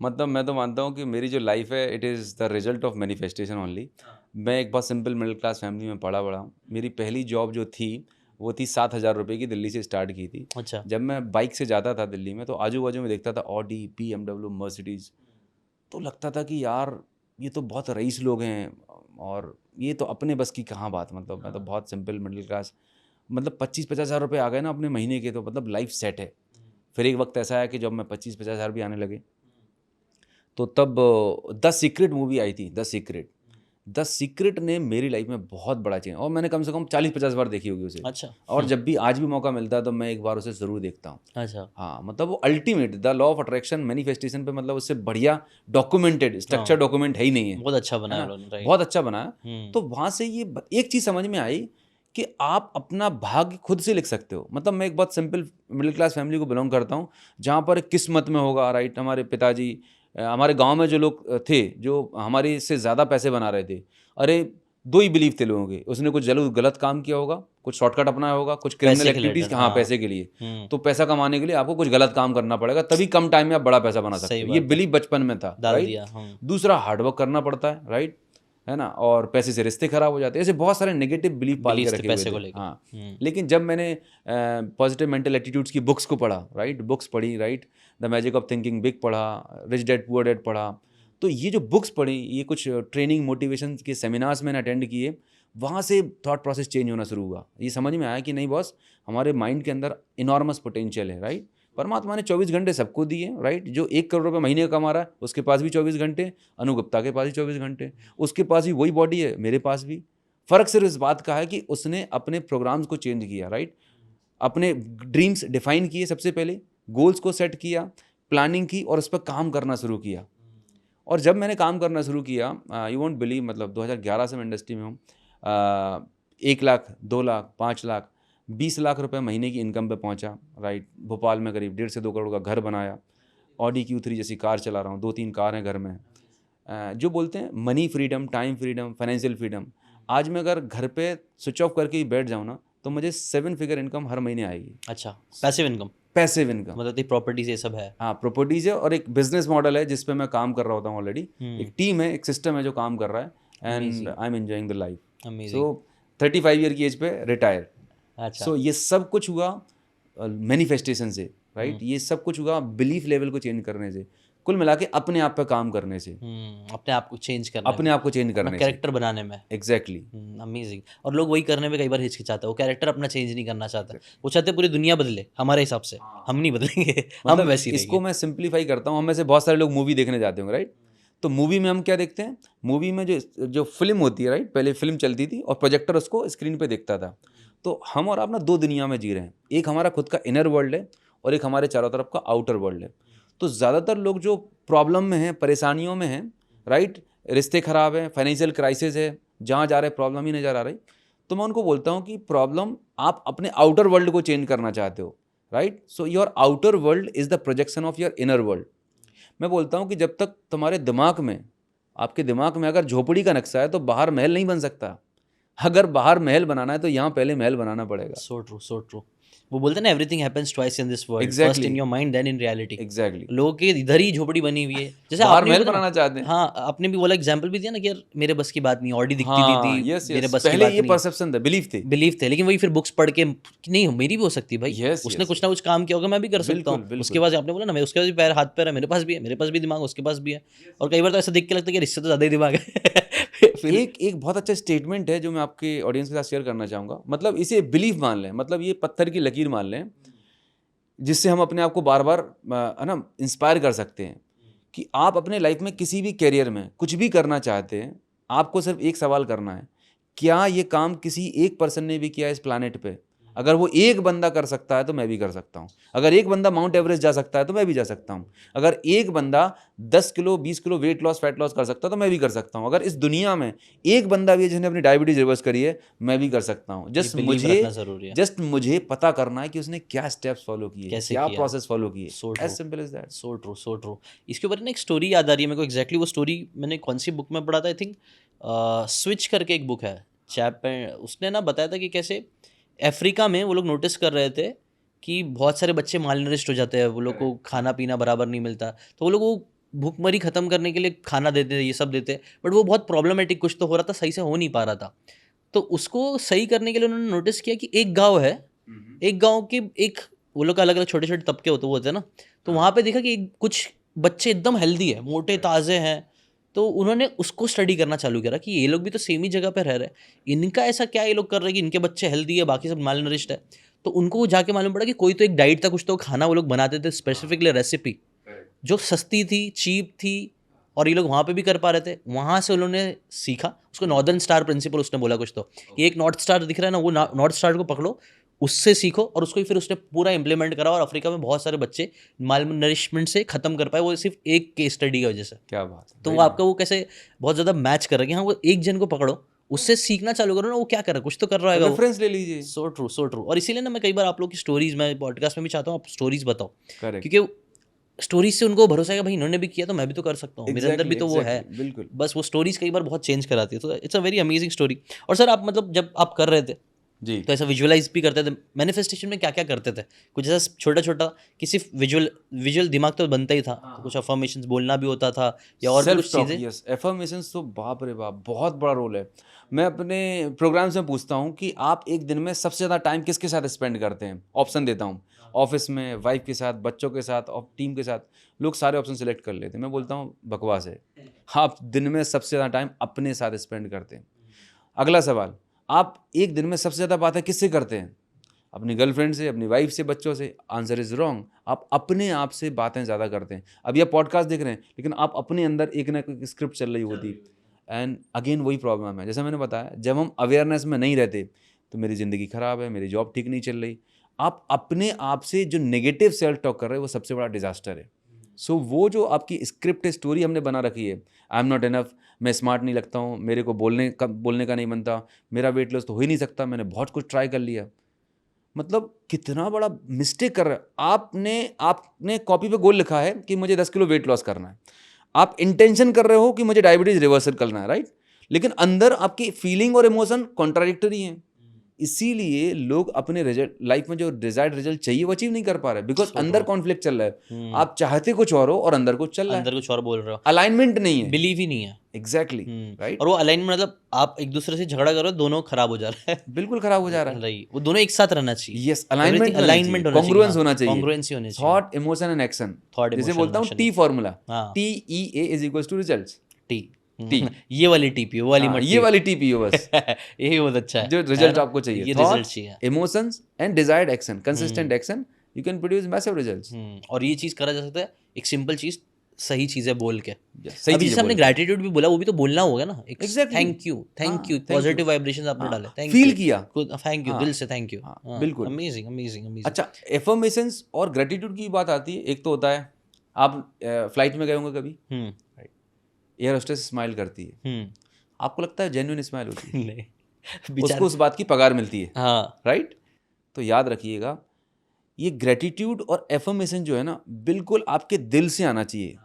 मतलब मैं तो मानता हूँ कि मेरी जो लाइफ है, it is the result of manifestation only. मैं एक बहुत सिंपल मिडिल क्लास फैमिली में पला बड़ा हूँ। मेरी पहली जॉब जो थी वो थी 7,000 रुपये की, दिल्ली से स्टार्ट की थी। अच्छा। जब मैं बाइक से जाता था दिल्ली में, तो आजू बाजू में देखता था ऑडी, BMW, मर्सिडीज़, तो लगता था कि यार ये तो बहुत रईस लोग हैं, और ये तो अपने बस की कहाँ बात। मतलब मैं तो बहुत सिंपल मिडिल क्लास, मतलब 25-50 हज़ार रुपये आ गए ना अपने महीने के, तो मतलब लाइफ सेट है। फिर एक वक्त ऐसा आया कि जब मैं 25-50 हज़ार भी आने लगे, तो तब द सीक्रेट मूवी आई थी। द सीक्रेट ने मेरी लाइफ में बहुत बड़ा चेंज, और मैंने कम से कम 40-50 बार देखी होगी उसे। अच्छा। और जब भी आज भी मौका मिलता है तो मैं एक बार उसे ज़रूर देखता हूँ। अच्छा। हाँ, मतलब वो ultimate the law of attraction manifestation पे, मतलब उससे बढ़िया डॉक्यूमेंटेड स्ट्रक्चर डॉक्यूमेंट है ही नहीं है। बहुत अच्छा बनाया है ना? उन्होंने, राइट। बहुत अच्छा बनाया। तो वहाँ से ये एक चीज़ समझ में आई कि आप अपना भाग्य खुद से लिख सकते हो। मतलब मैं एक बहुत सिंपल मिडिल क्लास फैमिली को बिलोंग करता हूँ, जहाँ पर किस्मत में होगा, राइट। हमारे पिताजी, हमारे गांव में जो लोग थे जो हमारे से ज़्यादा पैसे बना रहे थे, अरे 2 ही बिलीव थे लोगों के, उसने कुछ गलत काम किया होगा, कुछ शॉर्टकट अपनाया होगा, कुछ क्रिमिनल एक्टिविटीज़, हाँ, पैसे के लिए। तो पैसा कमाने के लिए आपको कुछ गलत काम करना पड़ेगा, तभी कम टाइम में आप बड़ा पैसा बना सकते हो। ये बिलीव बचपन में था, राइट। दूसरा, हार्डवर्क करना पड़ता है, राइट, है ना, और पैसे से रिश्ते खराब हो जाते हैं। ऐसे बहुत सारे नेगेटिव बिलीफ पाल के रखे हुए थे। हाँ, लेकिन जब मैंने पॉजिटिव मेंटल एटीट्यूड्स की बुक्स को पढ़ा, राइट, बुक्स पढ़ी, right, the magic of thinking big पढ़ा, रिच डैड पुअर डैड पढ़ा, तो ये जो बुक्स पढ़ी, ये कुछ ट्रेनिंग मोटिवेशन के सेमिनार्स मैंने अटेंड किए, वहाँ से थॉट प्रोसेस चेंज होना शुरू हुआ। ये समझ में आया कि नहीं बॉस, हमारे माइंड के अंदर इनॉर्मस पोटेंशियल है, राइट। परमात्मा ने 24 घंटे सबको दिए, राइट। जो 1 करोड़ रुपये महीने कमा रहा है उसके पास भी 24 घंटे, अनु गुप्ता के पास भी 24 घंटे, उसके पास भी वही बॉडी है, मेरे पास भी। फ़र्क सिर्फ इस बात का है कि उसने अपने प्रोग्राम्स को चेंज किया, राइट। अपने ड्रीम्स डिफाइन किए, सबसे पहले गोल्स को सेट किया, प्लानिंग की, और उस पर काम करना शुरू किया। और जब मैंने काम करना शुरू किया, यू वोंट बिलीव, मतलब 2011 से मैं इंडस्ट्री में हूँ। 1 लाख, 2 लाख, 5 लाख, 20 लाख रुपए महीने की इनकम पे पहुंचा, राइट। भोपाल में करीब 1.5 से 2 करोड़ का घर बनाया, ऑडी Q3 जैसी कार चला रहा हूँ, 2-3 कार हैं घर में। जो बोलते हैं money freedom, time freedom, financial freedom. आज मैं अगर घर पे स्विच ऑफ करके ही बैठ जाऊँ ना, तो मुझे 7 फिगर इनकम हर महीने आएगी। अच्छा, पैसिव इनकम। पैसिव इनकम मतलब प्रॉपर्टीज ये सब है। हाँ, प्रॉपर्टीज है, और एक बिजनेस मॉडल है जिस पे मैं काम कर रहा होता हूँ ऑलरेडी। एक टीम है, एक सिस्टम है जो काम कर रहा है, and I am enjoying the life. So 35 year की एज पे रिटायर। अच्छा। सो ये सब कुछ हुआ मैनिफेस्टेशन से, राइट। ये सब कुछ हुआ बिलीफ लेवल को चेंज करने से, कुल मिला के अपने आप पे काम करने से, अपने आप को चेंज करने, अपने आप को चेंज करने से, कैरेक्टर बनाने में। एग्जैक्टली। अमेजिंग। और लोग वही करने में कई बार हिचकिचाते हैं, वो कैरेक्टर अपना चेंज नहीं करना चाहता, वो चाहते पूरी दुनिया बदले हमारे हिसाब से। हम नहीं बदलेंगे, हम वैसे ही इसको मैं सिंप्लीफाई करता हूँ। हम में से बहुत सारे लोग मूवी देखने जाते होंगे, राइट। तो मूवी में हम क्या देखते हैं, मूवी में जो फिल्म होती है, राइट, पहले फिल्म चलती थी और प्रोजेक्टर उसको स्क्रीन पे देखता था। तो हम और आप ना दो दुनिया में जी रहे हैं, एक हमारा खुद का इनर वर्ल्ड है और एक हमारे चारों तरफ का आउटर वर्ल्ड है। तो ज़्यादातर लोग जो प्रॉब्लम में हैं, परेशानियों में हैं, राइट, रिश्ते ख़राब हैं, फाइनेंशियल क्राइसिस है, जहाँ जा रहे प्रॉब्लम ही नज़र आ रही, तो मैं उनको बोलता हूँ कि प्रॉब्लम आप अपने आउटर वर्ल्ड को चेंज करना चाहते हो, right, so your outer world is the projection of your inner world. मैं बोलता हूँ कि जब तक तुम्हारे दिमाग में, आपके दिमाग में अगर झोपड़ी का नक्शा है तो बाहर महल नहीं बन सकता। अगर बाहर महल बनाना है तो यहाँ पहले महल बनाना पड़ेगा। So true, so true. वो बोलते हैं ना, everything happens twice in this world, first Exactly. In your mind then in reality. Exactly, लोगों के इधर ही झोपड़ी बनी हुई है। जैसे बाहर आपने भी महल बोला ना, बनाना चाहते हैं। हाँ, आपने भी बोला, एग्जांपल भी दिया ना कि यार मेरे बस की बात नहीं, ऑडी दिखती हाँ, थी, यस मेरे यस, बस की पहले बात ये नहीं, परसेप्शन था, बिलीफ थे। बिलीव थे, लेकिन वही फिर बुक्स पढ़ के कि नहीं मेरी भी हो सकती है भाई, Yes, उसने yes, कुछ ना कुछ काम किया होगा, मैं भी कर सकता बिल्कुल, हूँ। बिल्कुल। उसके बाद आपने बोला ना, मैं उसके पास भी पैर, हाथ पैर है, मेरे पास भी है, मेरे पास भी दिमाग, उसके पास भी है। और कई बार तो ऐसा देख के लगता है कि यार इससे तो ज़्यादा ही दिमाग है। फिर एक बहुत अच्छा स्टेटमेंट है जो मैं आपके ऑडियंस के साथ शेयर करना चाहूँगा। मतलब इसे बिलीफ मान लें, मतलब ये पत्थर की लकीर मान लें, जिससे हम अपने आप को बार बार है ना इंस्पायर कर सकते हैं कि आप अपने लाइफ में किसी भी कैरियर में कुछ भी करना चाहते हैं, आपको सिर्फ एक सवाल करना है, क्या ये काम किसी एक पर्सन ने भी किया इस प्लानेट पे? अगर वो एक बंदा कर सकता है तो मैं भी कर सकता हूँ। अगर एक बंदा माउंट एवरेस्ट जा सकता है तो मैं भी जा सकता हूँ। अगर एक बंदा 10 kilo 20 kilo weight loss fat loss कर सकता है तो मैं भी कर सकता हूँ। अगर इस दुनिया में एक बंदा भी है जिसने अपनी डायबिटीज रिवर्स करी है, मैं भी कर सकता हूँ। ये belief रखना जरूरी है। मुझे पता करना है कि उसने क्या स्टेप्स फॉलो किए, कैसे क्या किया। प्रोसेस फॉलो किए। So as true. Simple as that. So true, so true. इसके ऊपर ना एक स्टोरी याद आ रही है मेरे को, एग्जैक्टली वो स्टोरी मैंने कौन सी बुक में पढ़ा था, आई थिंक स्विच करके एक बुक है, चैप पे, उसने ना बताया था कि कैसे अफ्रीका में वो लोग नोटिस कर रहे थे कि बहुत सारे बच्चे मालनरिश्ड हो जाते हैं, वो लोग को खाना पीना बराबर नहीं मिलता, तो वो लोग वो भूखमरी ख़त्म करने के लिए खाना देते थे, ये सब देते, बट वो बहुत प्रॉब्लमेटिक कुछ तो हो रहा था, सही से हो नहीं पा रहा था। तो उसको सही करने के लिए उन्होंने नोटिस किया कि एक गांव है, एक गांव के एक, वो लोग का अलग अलग छोटे छोटे तबके होते हैं ना, तो वहाँ पे देखा कि कुछ बच्चे एकदम हेल्दी है, मोटे ताज़े हैं, तो उन्होंने उसको स्टडी करना चालू करा कि ये लोग भी तो सेम ही जगह पे रह रहे हैं, इनका ऐसा क्या ये लोग कर रहे हैं कि इनके बच्चे हेल्दी है, बाकी सब माल नरिश्ड है। तो उनको जाके मालूम पड़ा कि कोई तो एक डाइट था, कुछ तो खाना वो लोग बनाते थे स्पेसिफिकली, रेसिपी जो सस्ती थी, चीप थी, और ये लोग वहाँ पे भी कर पा रहे थे। वहाँ से उन्होंने सीखा, उसको नॉर्दर्न स्टार प्रिंसिपल उसने बोला कुछ तो, कि एक नॉर्थ स्टार दिख रहा है ना, वो नॉर्थ स्टार को पकड़ो, उससे सीखो, और उसको ही फिर उसने पूरा इंप्लीमेंट करा, और अफ्रीका में बहुत सारे बच्चे माल नरिशमेंट से ख़त्म कर पाए, वो सिर्फ एक केस स्टडी की वजह से। क्या बात है। तो वो आपका वो कैसे बहुत ज़्यादा मैच कर रहा है कि हाँ, वो एक जन को पकड़ो, उससे सीखना चालू करो ना, वो क्या कर रहा है, कुछ तो कर रहा है वो। रेफरेंस ले लीजिए। सो ट्रू, सो ट्रू। और इसीलिए ना मैं कई बार आप लोग की स्टोरीज में पॉडकास्ट में भी चाहता हूँ आप स्टोरीज बताओ, करेक्ट। क्योंकि स्टोरीज से उनको भरोसा है कि भाई इन्होंने भी किया तो मैं भी तो कर सकता हूँ, मेरे अंदर भी तो वो है। बिल्कुल। बस वो स्टोरीज कई बार बहुत चेंज कराती है, तो it's a very amazing story. और सर आप मतलब जब आप कर रहे थे जी, तो ऐसा विजुअलाइज भी करते थे, मैनिफेस्टेशन में क्या क्या करते थे, कुछ ऐसा छोटा छोटा कि सिर्फ विजुअल दिमाग तो बनता ही था, तो कुछ अफर्मेशंस बोलना भी होता था या और भी कुछ चीज़ें? यस, एफर्मेशंस तो बाप रे बाप बहुत बड़ा रोल है। मैं अपने प्रोग्राम्स में पूछता हूँ कि आप एक दिन में सबसे ज़्यादा टाइम किसके साथ स्पेंड करते हैं, ऑप्शन देता हूँ, ऑफिस में, वाइफ के साथ, बच्चों के साथ और टीम के साथ। लोग सारे ऑप्शन सेलेक्ट कर लेते हैं। मैं बोलता हूँ बकवास है, आप दिन में सबसे ज़्यादा टाइम अपने साथ स्पेंड करते हैं। अगला सवाल, आप एक दिन में सबसे ज़्यादा बातें किससे करते हैं, अपनी गर्लफ्रेंड से, अपनी वाइफ से, बच्चों से? आंसर इज़ रॉन्ग, आप अपने आप से बातें ज़्यादा करते हैं। अब ये पॉडकास्ट देख रहे हैं, लेकिन आप अपने अंदर एक ना एक स्क्रिप्ट चल रही होती। एंड अगेन वही प्रॉब्लम है, जैसा मैंने बताया, जब हम अवेयरनेस में नहीं रहते तो मेरी ज़िंदगी ख़राब है, मेरी जॉब ठीक नहीं चल रही। आप अपने आप से जो नेगेटिव सेल्फ टॉक कर रहे हैं वो सबसे बड़ा डिजास्टर है। सो वो जो आपकी स्क्रिप्ट स्टोरी हमने बना रखी है, आई एम नॉट इनफ, मैं स्मार्ट नहीं लगता हूँ, मेरे को बोलने का नहीं बनता, मेरा वेट लॉस तो हो ही नहीं सकता, मैंने बहुत कुछ ट्राई कर लिया, मतलब कितना बड़ा मिस्टेक कर रहे हैं। आपने कॉपी पे गोल लिखा है कि मुझे 10 किलो वेट लॉस करना है, आप इंटेंशन कर रहे हो कि मुझे डायबिटीज रिवर्सल करना है, राइट, लेकिन अंदर आपकी फीलिंग और इमोशन कॉन्ट्राडिक्टरी हैं। इसीलिए लोग अपने रिजल्ट लाइफ में जो डिजायर्ड रिजल्ट चाहिए वो अचीव नहीं कर पा रहे, बिकॉज अंदर कॉन्फ्लिक्ट चल रहा है। आप चाहते कुछ और हो और अंदर कुछ चल रहा है, अंदर कुछ और बोल रहे हो, अलाइनमेंट नहीं है, बिलीव ही नहीं है। Exactly, right. और वो अलाइनमेंट मतलब आप एक दूसरे से झगड़ा करो, दोनों खराब हो जा रहा है, बिल्कुल खराब हो जा रहा है। राइट, वो दोनों एक साथ रहना चाहिए। यस, अलाइनमेंट अलाइनमेंट कॉन्ग्रुएंस होना चाहिए, कॉन्ग्रुएंसी होनी चाहिए, thought, emotion and action. Thought, जैसे इमोशन, बोलता हूँ टी फॉर्मूला, हाँ, TEA is equals to results. T T ये वाली टीपी, वो वाली मत, ये वाली TPO बस यही बहुत अच्छा है, जो रिजल्ट आपको चाहिए, ये रिजल्ट चाहिए, emotions and desired action, consistent action, you can produce massive results. और ये चीज़ करा जा सकता है, एक सिंपल चीज़, सही चीजें बोल के। सही अभी चीजें जैसे आपने बोल के। ग्रेटिट्यूड भी बोला, वो भी तो बोलना होगा ना। Exactly. थैंक यू, हाँ, thank पॉजिटिव you. वाइब्रेशंस आपने हाँ, डाले, थैंक feel यू, किया। थैंक यू, हाँ, दिल से थैंक यू। हाँ, हाँ, बिल्कुल। Amazing amazing amazing. अच्छा, एफर्मेशंस और ग्रेटिट्यूड की बात आती है। एक तो होता है, आप फ्लाइट में गए होंगे कभी, राइट, एयर होस्टेस स्माइल करती है, आपको लगता है जेन्युइन स्माइल होती है, नहीं उसको उस बात की पगार मिलती है, हाँ राइट। तो याद रखिएगा, ये ग्रेटिट्यूड और एफर्मेशन जो है ना, बिल्कुल आपके दिल से आना चाहिए,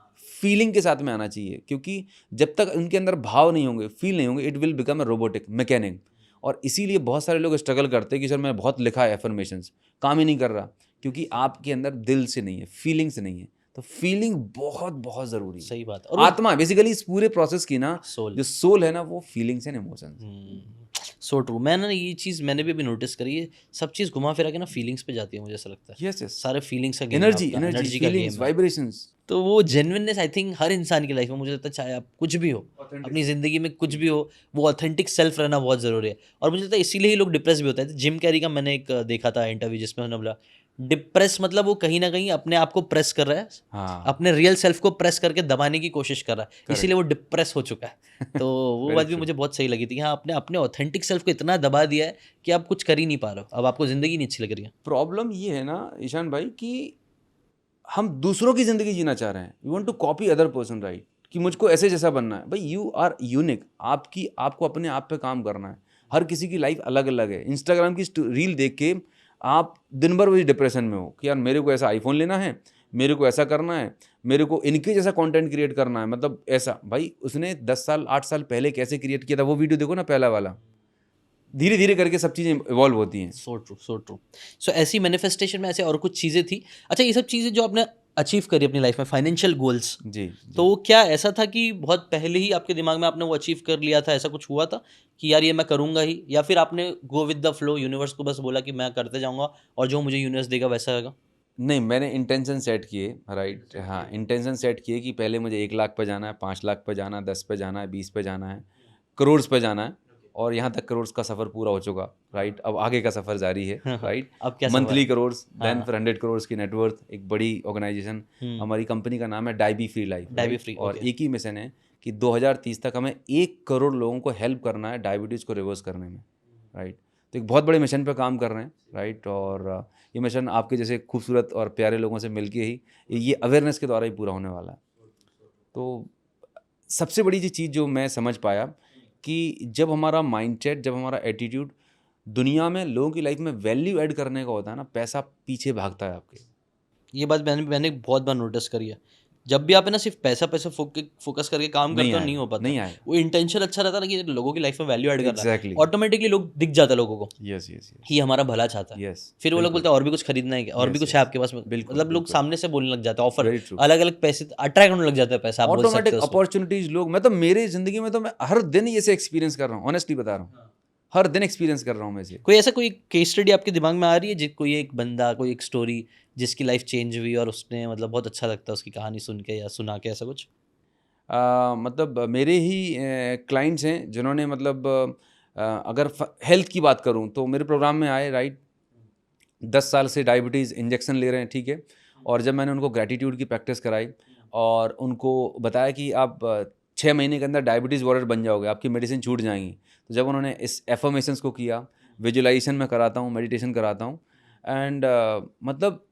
फीलिंग के साथ में आना चाहिए, क्योंकि जब तक उनके अंदर भाव नहीं होंगे, फील नहीं होंगे, it will become a robotic mechanic. और इसीलिए बहुत सारे लोग स्ट्रगल करते हैं कि सर मैं बहुत लिखा है एफर्मेशंस, काम ही नहीं कर रहा, क्योंकि आपके अंदर दिल से नहीं है, फीलिंग से नहीं है। तो फीलिंग बहुत बहुत ज़रूरी है। सही बात। और आत्मा बेसिकली इस पूरे प्रोसेस की ना, सोल, जो सोल है ना, वो feelings and emotions. So true. मैंने ना ये चीज़ मैंने भी अभी नोटिस करी है, सब चीज़ घुमा फिरा के ना फीलिंग्स पे जाती है, मुझे ऐसा लगता है। यस यस, सारे फीलिंग्स का गेम है एनर्जी आपका, एनर्जी, एनर्जी का फीलिंग्स, गेम है। वाइब्रेशंस। तो वो जेन्युइननेस आई थिंक हर इंसान की लाइफ में, मुझे लगता है चाहे आप कुछ भी हो, अपनी ज़िंदगी में कुछ भी हो, वो ऑथेंटिक सेल्फ रहना बहुत ज़रूरी है। और मुझे लगता है इसीलिए ही लोग डिप्रेस भी होते हैं। जिम कैरी का मैंने एक देखा था इंटरव्यू, जिसमें उन्होंने बोला डिप्रेस मतलब वो कहीं ना कहीं अपने आप को प्रेस कर रहा है, हाँ, अपने रियल सेल्फ को प्रेस करके दबाने की कोशिश कर रहा है, इसीलिए वो डिप्रेस हो चुका है। तो वो Very बात भी true. मुझे बहुत सही लगी थी कि हाँ, आपने अपने ऑथेंटिक सेल्फ को इतना दबा दिया है कि आप कुछ कर ही नहीं पा रहे हो, अब आपको ज़िंदगी नहीं अच्छी लग रही है। प्रॉब्लम ये है ना ईशान भाई, कि हम दूसरों की ज़िंदगी जीना चाह रहे हैं, you want to copy other person, right, कि मुझको ऐसे जैसा बनना है। भाई यू आर यूनिक, आपको अपने आप पे काम करना है। हर किसी की लाइफ अलग अलग है। इंस्टाग्राम की रील देख के आप दिन भर वही डिप्रेशन में हो कि यार मेरे को ऐसा आईफोन लेना है, मेरे को ऐसा करना है, मेरे को इनके जैसा कंटेंट क्रिएट करना है, मतलब ऐसा। भाई उसने 10 साल 8 साल पहले कैसे क्रिएट किया था, वो वीडियो देखो ना, पहला वाला। धीरे धीरे करके सब चीज़ें इवॉल्व होती हैं। सो ट्रू सो ट्रू। सो ऐसी मैनिफेस्टेशन में ऐसे और कुछ चीज़ें थी। अच्छा, ये सब चीज़ें जो आपने अचीव करी अपनी लाइफ में, फाइनेंशियल गोल्स, जी, तो वो क्या ऐसा था कि बहुत पहले ही आपके दिमाग में आपने वो अचीव कर लिया था, ऐसा कुछ हुआ था कि यार ये मैं करूँगा ही, या फिर आपने go with the flow, universe को बस बोला कि मैं करते जाऊँगा और जो मुझे यूनिवर्स देगा वैसा होगा? नहीं, मैंने इंटेंशन सेट किए, राइट। हाँ, इंटेंशन सेट किए कि पहले मुझे 1 लाख पे जाना है, 5 लाख पे जाना है, 10 पे जाना है, 20 पे जाना है, करोड़ पे जाना है। और यहाँ तक करोड़ का सफ़र पूरा हो चुका, राइट। अब आगे का सफ़र जारी है, राइट। अब क्या सफर मंथली है? करोड़, देन हाँ। फिर 100 करोड़ की नेटवर्थ, एक बड़ी ऑर्गेनाइजेशन। हमारी कंपनी का नाम है डायबी फ्री लाइफ, डायबी राइट। फ्री, और ओके। एक ही मिशन है कि 2030 तक हमें 1 करोड़ लोगों को हेल्प करना है डायबिटीज़ को रिवर्स करने में, राइट। तो एक बहुत बड़े मिशन पे काम कर रहे हैं, राइट। और ये मिशन आपके जैसे खूबसूरत और प्यारे लोगों से मिलके ही, ये अवेयरनेस के द्वारा ही पूरा होने वाला है। तो सबसे बड़ी चीज़ जो मैं समझ पाया कि जब हमारा माइंडसेट, जब हमारा एटीट्यूड दुनिया में लोगों की लाइफ में वैल्यू ऐड करने का होता है ना, पैसा पीछे भागता है आपके। ये बात मैंने बहुत बार नोटिस करी है। जब भी आप है ना सिर्फ पैसा पैसा फोकस करके काम करते हो, नहीं हो पाता। नहीं आएगा। वो इंटेंशन अच्छा रहता है ना कि लोगों की लाइफ में वैल्यू ऐड करना है, एग्जैक्टली। ऑटोमेटिकली लोग दिख जाता है लोगों को यस यस कि ये हमारा भला चाहता है। यस। फिर वो लोग बोलते हैं और भी कुछ खरीदना है क्या? और भी Yes, कुछ है yes. आपके पास? बिल्कुल, मतलब लोग बिल्कुल। सामने से बोलने लग जाते हैं, ऑफर वेरी ट्रू। अलग अलग पैसे अट्रैक्ट होने लग जाता है, पैसा आप बोल सकते ऑटोमेटिक हो उसको। अपॉर्चुनिटीज लोग, मतलब मेरे जिंदगी में तो मैं हर दिन ये से एक्सपीरियंस कर रहा हूँ, ऑनेस्टली बता रहा हूँ, हर दिन एक्सपीरियंस कर रहा हूँ मैं इसे। कोई ऐसा कोई केस स्टडी आपके दिमाग में आ रही है, कोई एक बंदा, कोई एक स्टोरी जिसकी लाइफ चेंज हुई और उसने मतलब बहुत अच्छा लगता है उसकी कहानी सुन के या सुना के, ऐसा कुछ? मतलब मेरे ही क्लाइंट्स हैं जिन्होंने, मतलब अगर हेल्थ की बात करूं तो मेरे प्रोग्राम में आए, राइट। 10 साल से डायबिटीज़ इंजेक्शन ले रहे हैं, ठीक है। और जब मैंने उनको ग्रैटिट्यूड की प्रैक्टिस कराई और उनको बताया कि आप 6 महीने के अंदर डायबिटीज़ वॉरियर बन जाओगे, आपकी मेडिसिन छूट जाएंगी, तो जब उन्होंने इस एफर्मेशंस को किया, विजुलाइजेशन में कराता हूँ, मेडिटेशन कराता हूँ, एंड मतलब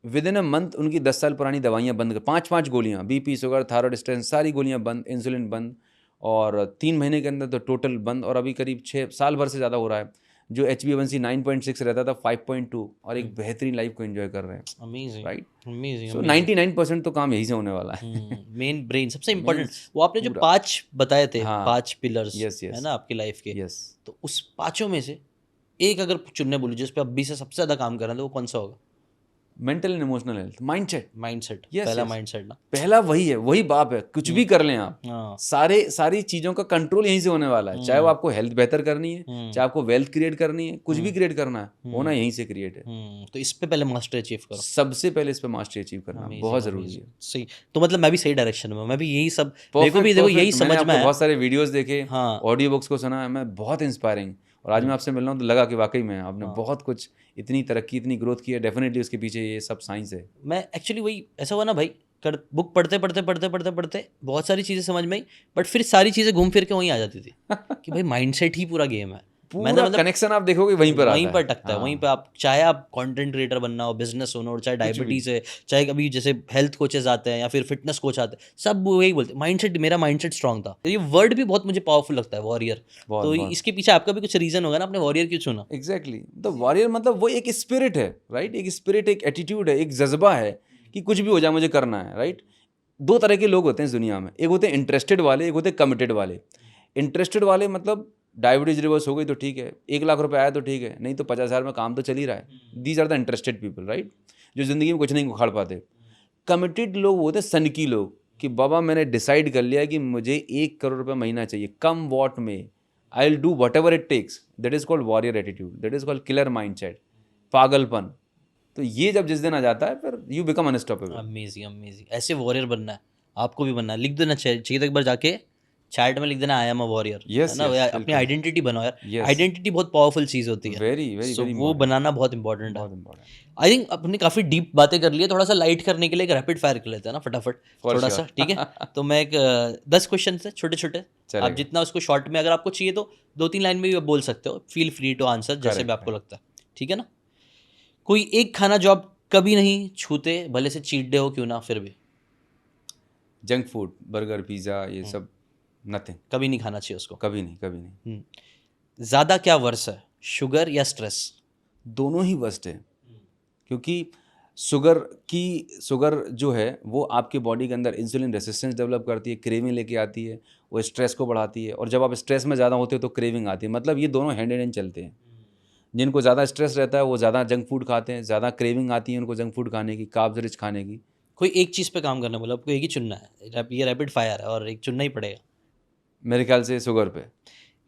विद इन अ मंथ उनकी 10 साल पुरानी दवाइयाँ बंद कर, 5-5 गोलियाँ, बीपी, शुगर, थायराइड, स्टेंट, सारी गोलियाँ बंद, इंसुलिन बंद। और 3 महीने के अंदर तो टोटल बंद। और अभी करीब 6 साल भर से ज़्यादा हो रहा है। जो HbA1c 9.6 रहता था 5.2, और एक बेहतरीन लाइफ को एंजॉय कर रहे हैं, अमेजिंग, राइट। अमेजिंग, सो 99% तो काम यही से होने वाला है। मेन ब्रेन सबसे इम्पोर्टेंट। Means वो आपने जो पूरा। 5 बताए थे, हाँ। 5 पिलर्स यस है यस ना आपकी लाइफ के, यस। तो उस पांचों में से एक अगर चुनने बोले जिस पे अभी से सबसे ज्यादा काम करना है, तो वो कौन सा होगा? Mental and emotional health, mindset. Mindset, Yes, पहला yes. माइंडसेट ना। पहला वही है, वही बाप है। कुछ भी कर लें आप, हाँ। सारी चीज़ों का कंट्रोल यहीं से होने वाला है। चाहे वो आपको हेल्थ बेहतर करनी है, चाहे आपको वेल्थ क्रिएट करनी है, कुछ भी क्रिएट करना है, होना यहीं से क्रिएट है। तो इस पे पहले मास्टर अचीव करो। सबसे पहले इस पे मास्टरी अचीव करना बहुत ज़रूरी है। सही। तो मतलब मैं भी सही डायरेक्शन में, मैं भी यही सब, मेरे को भी परफेक्ट देखो यही परफेक्ट। मैंने समझ में आपको आया। बहुत सारे वीडियोस देखे, हाँ। ऑडियो बुक्स को सुना है, मैं बहुत इंस्पायरिंग। और आज मैं आपसे मिल रहा हूँ तो लगा कि वाकई में आपने बहुत कुछ, इतनी तरक्की, इतनी ग्रोथ की है, डेफिनेटली उसके पीछे ये सब साइंस है। मैं एक्चुअली वही ऐसा हुआ ना भाई, बुक पढ़ते पढ़ते पढ़ते पढ़ते पढ़ते बहुत सारी चीज़ें समझ में आई, बट फिर सारी चीज़ें घूम फिर के वहीं आ जाती थी कि भाई माइंडसेट ही पूरा गेम है। पूरा कनेक्शन आप देखोगे वहीं पर वहीं आता पर है। टकता है, हाँ। वहीं पे आप चाहे आप कंटेंट क्रिएटर बनना हो, बिजनेस ओनर हो, चाहे डायबिटीज है, चाहे कभी जैसे हेल्थ कोचेस आते हैं या फिर फिटनेस कोच आते हैं, सब वही बोलते हैं माइंडसेट। मेरा माइंडसेट स्ट्रांग था। ये वर्ड भी बहुत मुझे पावरफुल लगता है, वॉरियर। बहुत तो बहुत इसके पीछे आपका भी कुछ रीजन होगा ना, आपने वॉरियर क्यों चुना? एग्जैक्टली द वॉरियर मतलब वो एक स्पिरिट है, राइट? एक स्पिरिट, एक एटीट्यूड है, एक जज्बा है कि कुछ भी हो जाए मुझे करना है, राइट? दो तरह के लोग होते हैं इस दुनिया में, एक होते हैं इंटरेस्टेड वाले, एक होते हैं कमिटेड वाले। इंटरेस्टेड वाले मतलब डायबिटीज रिवर्स हो गई तो ठीक है, 1 लाख रुपए आया तो ठीक है, नहीं तो 50,000 में काम तो चल ही रहा है। These are the interested people, right? जो जिंदगी में कुछ नहीं उखाड़ पाते। कमिटेड लोग होते हैं सनकी लोग कि बाबा मैंने डिसाइड कर लिया कि मुझे 1 करोड़ रुपये महीना चाहिए, come what may, I will do whatever it takes. That is called warrior attitude, that is called killer mindset, जब ये जब जिस दिन आ जाता है फिर you become unstoppable. Amazing amazing, ऐसे वॉरियर बनना है, आपको भी बनना है। लिख देना चाहिए तो एक बार जाके चैट में लिख देना I am a warrior, Yes, है ना? yes, अपनी बिल्कुल। आइडेंटिटी बनाओ यार। Yes. आइडेंटिटी बहुत पावरफुल चीज होती है, वेरी वेरी सो वेरी वो बनाना बहुत इंपॉर्टेंट है। बहुत इंपॉर्टेंट। आई थिंक अपने काफी डीप बातें कर ली है, थोड़ा सा लाइट करने के लिए एक रैपिड फायर कर लेते हैं ना, फटाफट For थोड़ा sure. सा, ठीक है? तो मैं एक 10 क्वेश्चन है छोटे छोटे, चलेगा। आप जितना उसको शॉर्ट में, अगर आपको चाहिए तो 2-3 लाइन में भी आप बोल सकते हो, फील फ्री टू आंसर जैसे Correct, भी आपको लगता है, ठीक है ना? कोई एक खाना जो आप कभी नहीं छूते, भले से चीट डे हो क्यों ना, फिर भी जंक फूड, बर्गर, पिज़्ज़ा, ये सब नथिंग, कभी नहीं खाना चाहिए उसको। कभी नहीं, कभी नहीं। ज़्यादा क्या वर्स है, शुगर या स्ट्रेस? दोनों ही वर्स्ट है, क्योंकि शुगर जो है वो आपके बॉडी के अंदर इंसुलिन रेसिस्टेंस डेवलप करती है, क्रेविंग लेके आती है, वो स्ट्रेस को बढ़ाती है, और जब आप स्ट्रेस में ज़्यादा होते हो तो क्रेविंग आती है। मतलब ये दोनों हैंड इन हैंड चलते हैं। जिनको ज़्यादा स्ट्रेस रहता है वो ज़्यादा जंक फूड खाते हैं, ज़्यादा क्रेविंग आती है उनको जंक फूड खाने की, कार्ब्स रिच खाने की। कोई एक चीज़ पे काम करना, बोला आपको एक ही चुनना है, ये रैपिड फायर है और एक चुनना ही पड़ेगा। मेरे ख्याल से शुगर पे।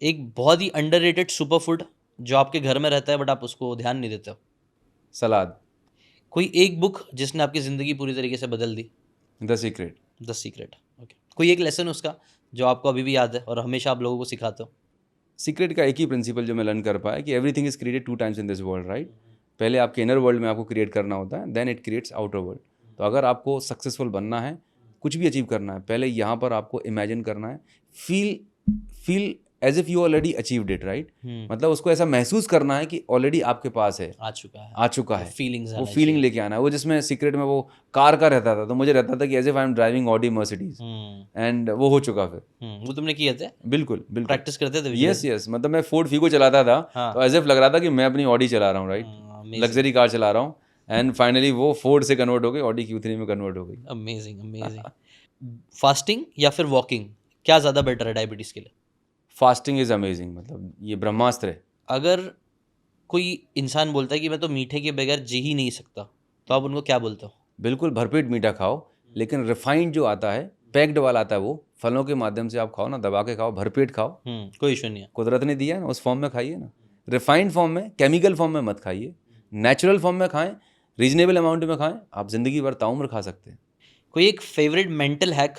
एक बहुत ही अंडररेटेड सुपर फूड जो आपके घर में रहता है बट आप उसको ध्यान नहीं देते हो। सलाद। कोई एक बुक जिसने आपकी ज़िंदगी पूरी तरीके से बदल दी। The secret. The secret, okay. कोई एक लेसन उसका जो आपको अभी भी याद है और हमेशा आप लोगों को सिखाते हो। सीक्रेट का एक ही प्रिंसिपल जो मैं लर्न कर पाया कि everything is created 2 times in this world, right? पहले आपके इनर वर्ल्ड में आपको क्रिएट करना होता है, then it creates outer world. तो अगर आपको सक्सेसफुल बनना है, कुछ भी अचीव करना है, पहले यहाँ पर आपको इमेजिन करना है, feel as if you already achieved it, right? मतलब उसको ऐसा महसूस करना है कि ऑलरेडी आपके पास है, आ चुका है फीलिंग्स, आना वो फीलिंग लेके आना है। वो जिसमें सीक्रेट में वो कार का रहता था, तो मुझे रहता था कि as if I am driving Audi Mercedes, and वो हो चुका फिर। वो तुमने किए थे, बिल्कुल बिल्कुल प्रैक्टिस करते थे? यस, मतलब मैं फोर्ड फीगो चलाता था, तो एज इफ लग रहा था कि मैं अपनी ऑडी चला रहा हूँ, राइट? लग्जरी कार चला रहा हूँ, एंड फाइनली वो फोर्ड से कन्वर्ट हो गई, ऑडी Q3 में कन्वर्ट हो गई। Amazing amazing. फास्टिंग या फिर वॉकिंग, क्या ज़्यादा बेटर है डायबिटीज़ के लिए? फास्टिंग इज अमेजिंग, मतलब ये ब्रह्मास्त्र है। अगर कोई इंसान बोलता है कि मैं तो मीठे के बगैर जी ही नहीं सकता, तो आप उनको क्या बोलते हो? बिल्कुल भरपेट मीठा खाओ, लेकिन रिफाइंड जो आता है, पैक्ड वाला आता है, वो फलों के माध्यम से आप खाओ ना, दबा के खाओ, भरपेट खाओ। कोई इशू नहीं है। कुदरत ने दिया है ना, उस फॉर्म में खाइए ना। रिफाइंड फॉर्म में, केमिकल फॉर्म में मत खाइए, नेचुरल फॉर्म में खाएं, रीजनेबल अमाउंट में खाएं, आप जिंदगी भर ताउम्र खा सकते हैं। कोई एक फेवरेट मेंटल हैक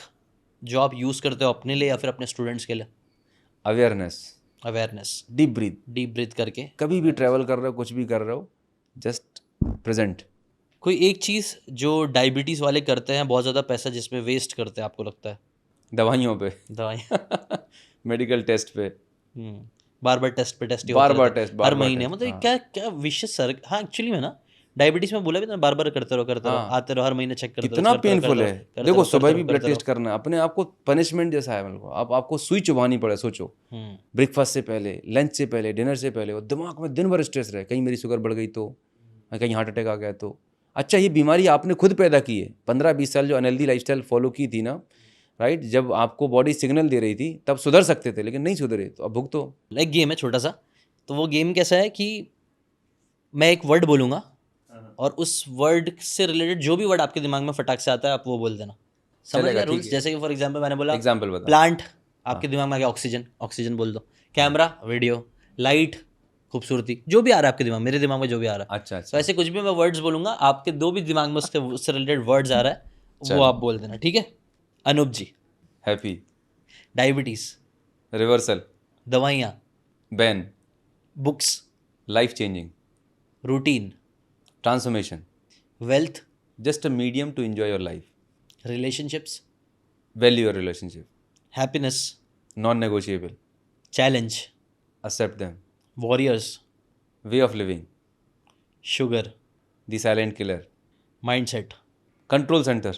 जो आप यूज़ करते हो अपने लिए या फिर अपने स्टूडेंट्स के लिए? Awareness, awareness, deep breath. Deep breath करके। कभी भी ट्रैवल कर रहे हो, कुछ भी कर रहे हो, जस्ट प्रेजेंट। कोई एक चीज़ जो डायबिटीज़ वाले करते हैं, बहुत ज़्यादा पैसा जिसमें वेस्ट करते हैं, आपको लगता है? दवाइयों पे, दवाई मेडिकल टेस्ट पे, बार बार टेस्ट पे टेस्ट ही बार होते बार रहते हैं, टेस्ट, बार हर बार महीने। टेस्ट, मतलब हाँ। क्या क्या विशेष सर। हाँ एक्चुअली में ना, डायबिटीज में बोला भी था, बार बार करते रहो हाँ। आते रहो, हर महीने चेक करते रहो, कितना करते रहो, पेनफुल करते है। रहो, करते देखो रहो, सुबह करते भी रहो, ब्लड करते टेस्ट करना अपने आप को पनिशमेंट जैसा है। मतलब आपको सुई चुभानी पड़े, सोचो, रहो। ब्रेकफास्ट से पहले, लंच से पहले, डिनर से पहले, और दिमाग में दिन भर स्ट्रेस रहे, कहीं मेरी शुगर बढ़ गई तो, कहीं हार्ट अटैक आ गया तो। अच्छा, ये बीमारी आपने खुद पैदा की है। 15-20 साल जो अनहेल्दी लाइफस्टाइल फॉलो की थी ना, राइट, जब आपको बॉडी सिग्नल दे रही थी तब सुधर सकते थे, लेकिन नहीं सुधरे, तो अब भुगतो। एक गेम है छोटा सा, तो वो गेम कैसा है कि मैं एक वर्ड बोलूंगा और उस वर्ड से रिलेटेड जो भी वर्ड आपके दिमाग में फटाक से आता है, आप वो बोल देना। समझ चलेगा, गए ठीक रूल्स? है। जैसे कि फॉर एग्जांपल मैंने बोला एग्जाम्पल बता। प्लांट, आपके दिमाग में आ गया ऑक्सीजन, ऑक्सीजन बोल दो। कैमरा, वीडियो, लाइट, खूबसूरती, जो भी आ रहा है आपके दिमाग, मेरे दिमाग में जो भी आ रहा है। अच्छा तो अच्छा, ऐसे कुछ भी मैं वर्ड्स बोलूंगा, आपके दो भी दिमाग में उससे रिलेटेड वर्ड्स आ रहा है, वो चलो। आप बोल देना, ठीक है? Anoop ji, happy, diabetes, reversal, दवाइयाँ, ban, books, life changing, routine, transformation, wealth, just a medium to enjoy your life. Relationships, value your relationship, happiness, non negotiable, challenge, accept them, warriors, way of living, sugar, the silent killer, mindset. control center.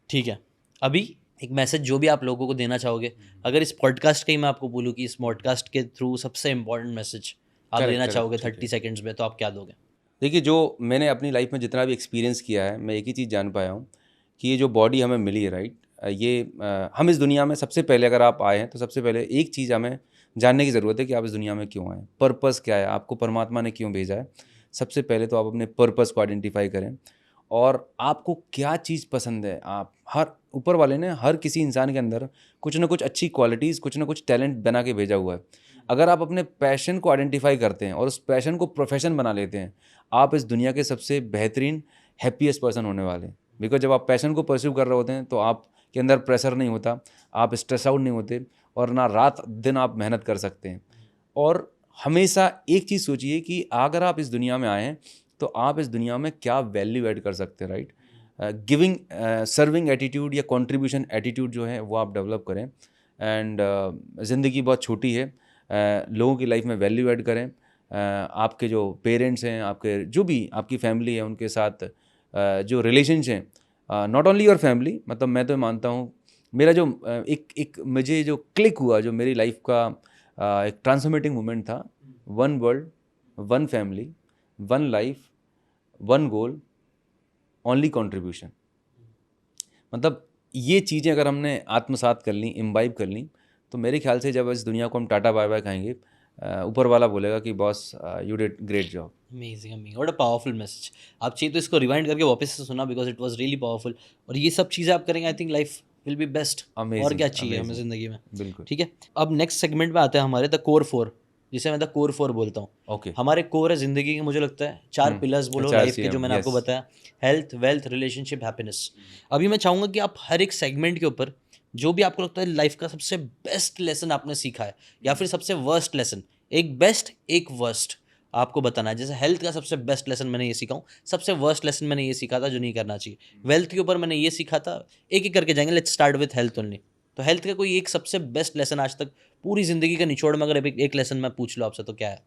ठीक है, अभी एक message जो भी आप लोगों को देना चाहोगे, अगर इस पॉडकास्ट का ही मैं आपको बोलूँ कि इस पॉडकास्ट के थ्रू सबसे इंपॉर्टेंट मैसेज आप Correct, देना correct, चाहोगे ठीक है। 30 सेकेंड्स में, तो आप क्या दोगे? देखिए, जो मैंने अपनी लाइफ में जितना भी एक्सपीरियंस किया है, मैं एक ही चीज़ जान पाया हूँ कि ये जो बॉडी हमें मिली है, राइट, हम इस दुनिया में सबसे पहले अगर आप आए हैं तो सबसे पहले एक चीज़ हमें जानने की ज़रूरत है कि आप इस दुनिया में क्यों आए, पर्पस क्या है, आपको परमात्मा ने क्यों भेजा है। सबसे पहले तो आप अपने पर्पस को आइडेंटिफाई करें और आपको क्या चीज़ पसंद है। आप हर ऊपर वाले ने हर किसी इंसान के अंदर कुछ ना कुछ अच्छी क्वालिटीज़, कुछ ना कुछ टैलेंट बना के भेजा हुआ है। अगर आप अपने पैशन को आइडेंटिफाई करते हैं और उस पैशन को प्रोफेशन बना लेते हैं, आप इस दुनिया के सबसे बेहतरीन हैप्पीएस्ट पर्सन होने वाले हैं। बिकॉज जब आप पैशन को परस्यू कर रहे होते हैं तो आपके अंदर प्रेशर नहीं होता, आप स्ट्रेस आउट नहीं होते और ना रात दिन आप मेहनत कर सकते हैं। और हमेशा एक चीज़ सोचिए कि अगर आप इस दुनिया में आए हैं तो आप इस दुनिया में क्या वैल्यू ऐड कर सकते हैं, राइट। गिविंग सर्विंग एटीट्यूड या कंट्रीब्यूशन एटीट्यूड जो है वो आप डेवलप करें। एंड ज़िंदगी बहुत छोटी है, लोगों की लाइफ में वैल्यू ऐड करें। आपके जो पेरेंट्स हैं, आपके जो भी आपकी फैमिली है, उनके साथ जो रिलेशंस हैं, नॉट ओनली योर फैमिली, मतलब मैं तो मानता हूँ मेरा जो एक मुझे जो क्लिक हुआ, जो मेरी लाइफ का एक ट्रांसफॉर्मेटिंग मोमेंट था, one world, one family, one life, one goal, only contribution. मतलब ये चीज़ें अगर हमने आत्मसात कर ली, इम्बाइब कर ली, तो मेरे ख्याल से जब इस दुनिया को हम टाटा बाय बाय कहेंगे, ऊपर वाला बोलेगा कि boss you did great job. Amazing, amazing, what a powerful message. आप चाहिए तो इसको रिवाइंड करके वापस से सुना, because it was really powerful. और ये सब चीज़ें आप करेंगे, I think life will be best. और Amazing, क्या चाहिए हमें amazing, ज़िंदगी में? बिल्कुल। ठीक है, अब नेक्स्ट सेगमेंट में आते हैं हमारे द कोर फोर, जिसे मैं द कोर फोर बोलता हूँ। ओके। हमारे कोर है ज़िंदगी के, मुझे लगता है 4 पिलर्स बोलो 4 लाइफ के, जो CM, मैंने आपको yes. बताया, हेल्थ, वेल्थ, रिलेशनशिप, हैप्पीनेस। अभी मैं चाहूँगा कि आप हर एक सेगमेंट के ऊपर जो भी आपको लगता है लाइफ का सबसे बेस्ट लेसन आपने सीखा है, या फिर सबसे वर्स्ट लेसन, एक बेस्ट एक वर्स्ट आपको बताना है। जैसे हेल्थ का सबसे बेस्ट लेसन मैंने ये सीखा हूँ, सबसे वर्स्ट लेसन मैंने ये सीखा था जो नहीं करना चाहिए। वेल्थ के ऊपर मैंने ये सीखा था, एक एक करके जाएंगे, let's start with health only. तो हेल्थ का कोई एक सबसे बेस्ट लेसन आज तक पूरी ज़िंदगी का निचोड़ में अगर एक लेसन मैं पूछ लो आपसे, तो क्या है?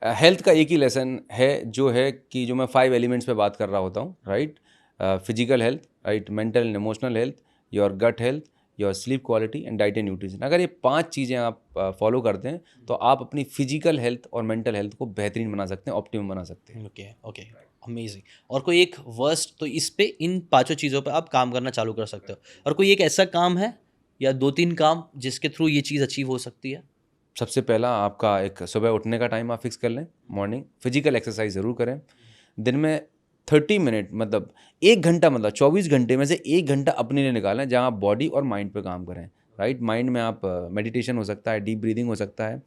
हेल्थ का एक ही लेसन है, जो है कि जो मैं 5 एलिमेंट्स पे बात कर रहा होता हूँ, right. Physical health, right, mental and emotional health, your gut health, your sleep quality and diet and nutrition. अगर ये 5 चीज़ें आप फॉलो करते हैं तो आप अपनी फिजिकल हेल्थ और मेंटल हेल्थ को बेहतरीन बना सकते हैं, ऑप्टिमम बना सकते हैं। Okay okay, amazing. और कोई एक वर्स्ट, तो इस पे, इन 5 चीज़ों पे आप काम करना चालू कर सकते हो। और कोई एक ऐसा काम है या 2-3 काम जिसके थ्रू ये चीज़ अचीव हो सकती है? सबसे पहला आपका एक सुबह उठने का टाइम आप फिक्स कर लें, मॉर्निंग। फिजिकल एक्सरसाइज ज़रूर करें। दिन में 30 मिनट, मतलब 1 घंटा, मतलब 24 घंटे में से 1 घंटा अपने लिए निकालें जहां आप बॉडी और माइंड पे काम करें, राइट। माइंड में आप मेडिटेशन हो सकता है, डीप ब्रीदिंग हो सकता है।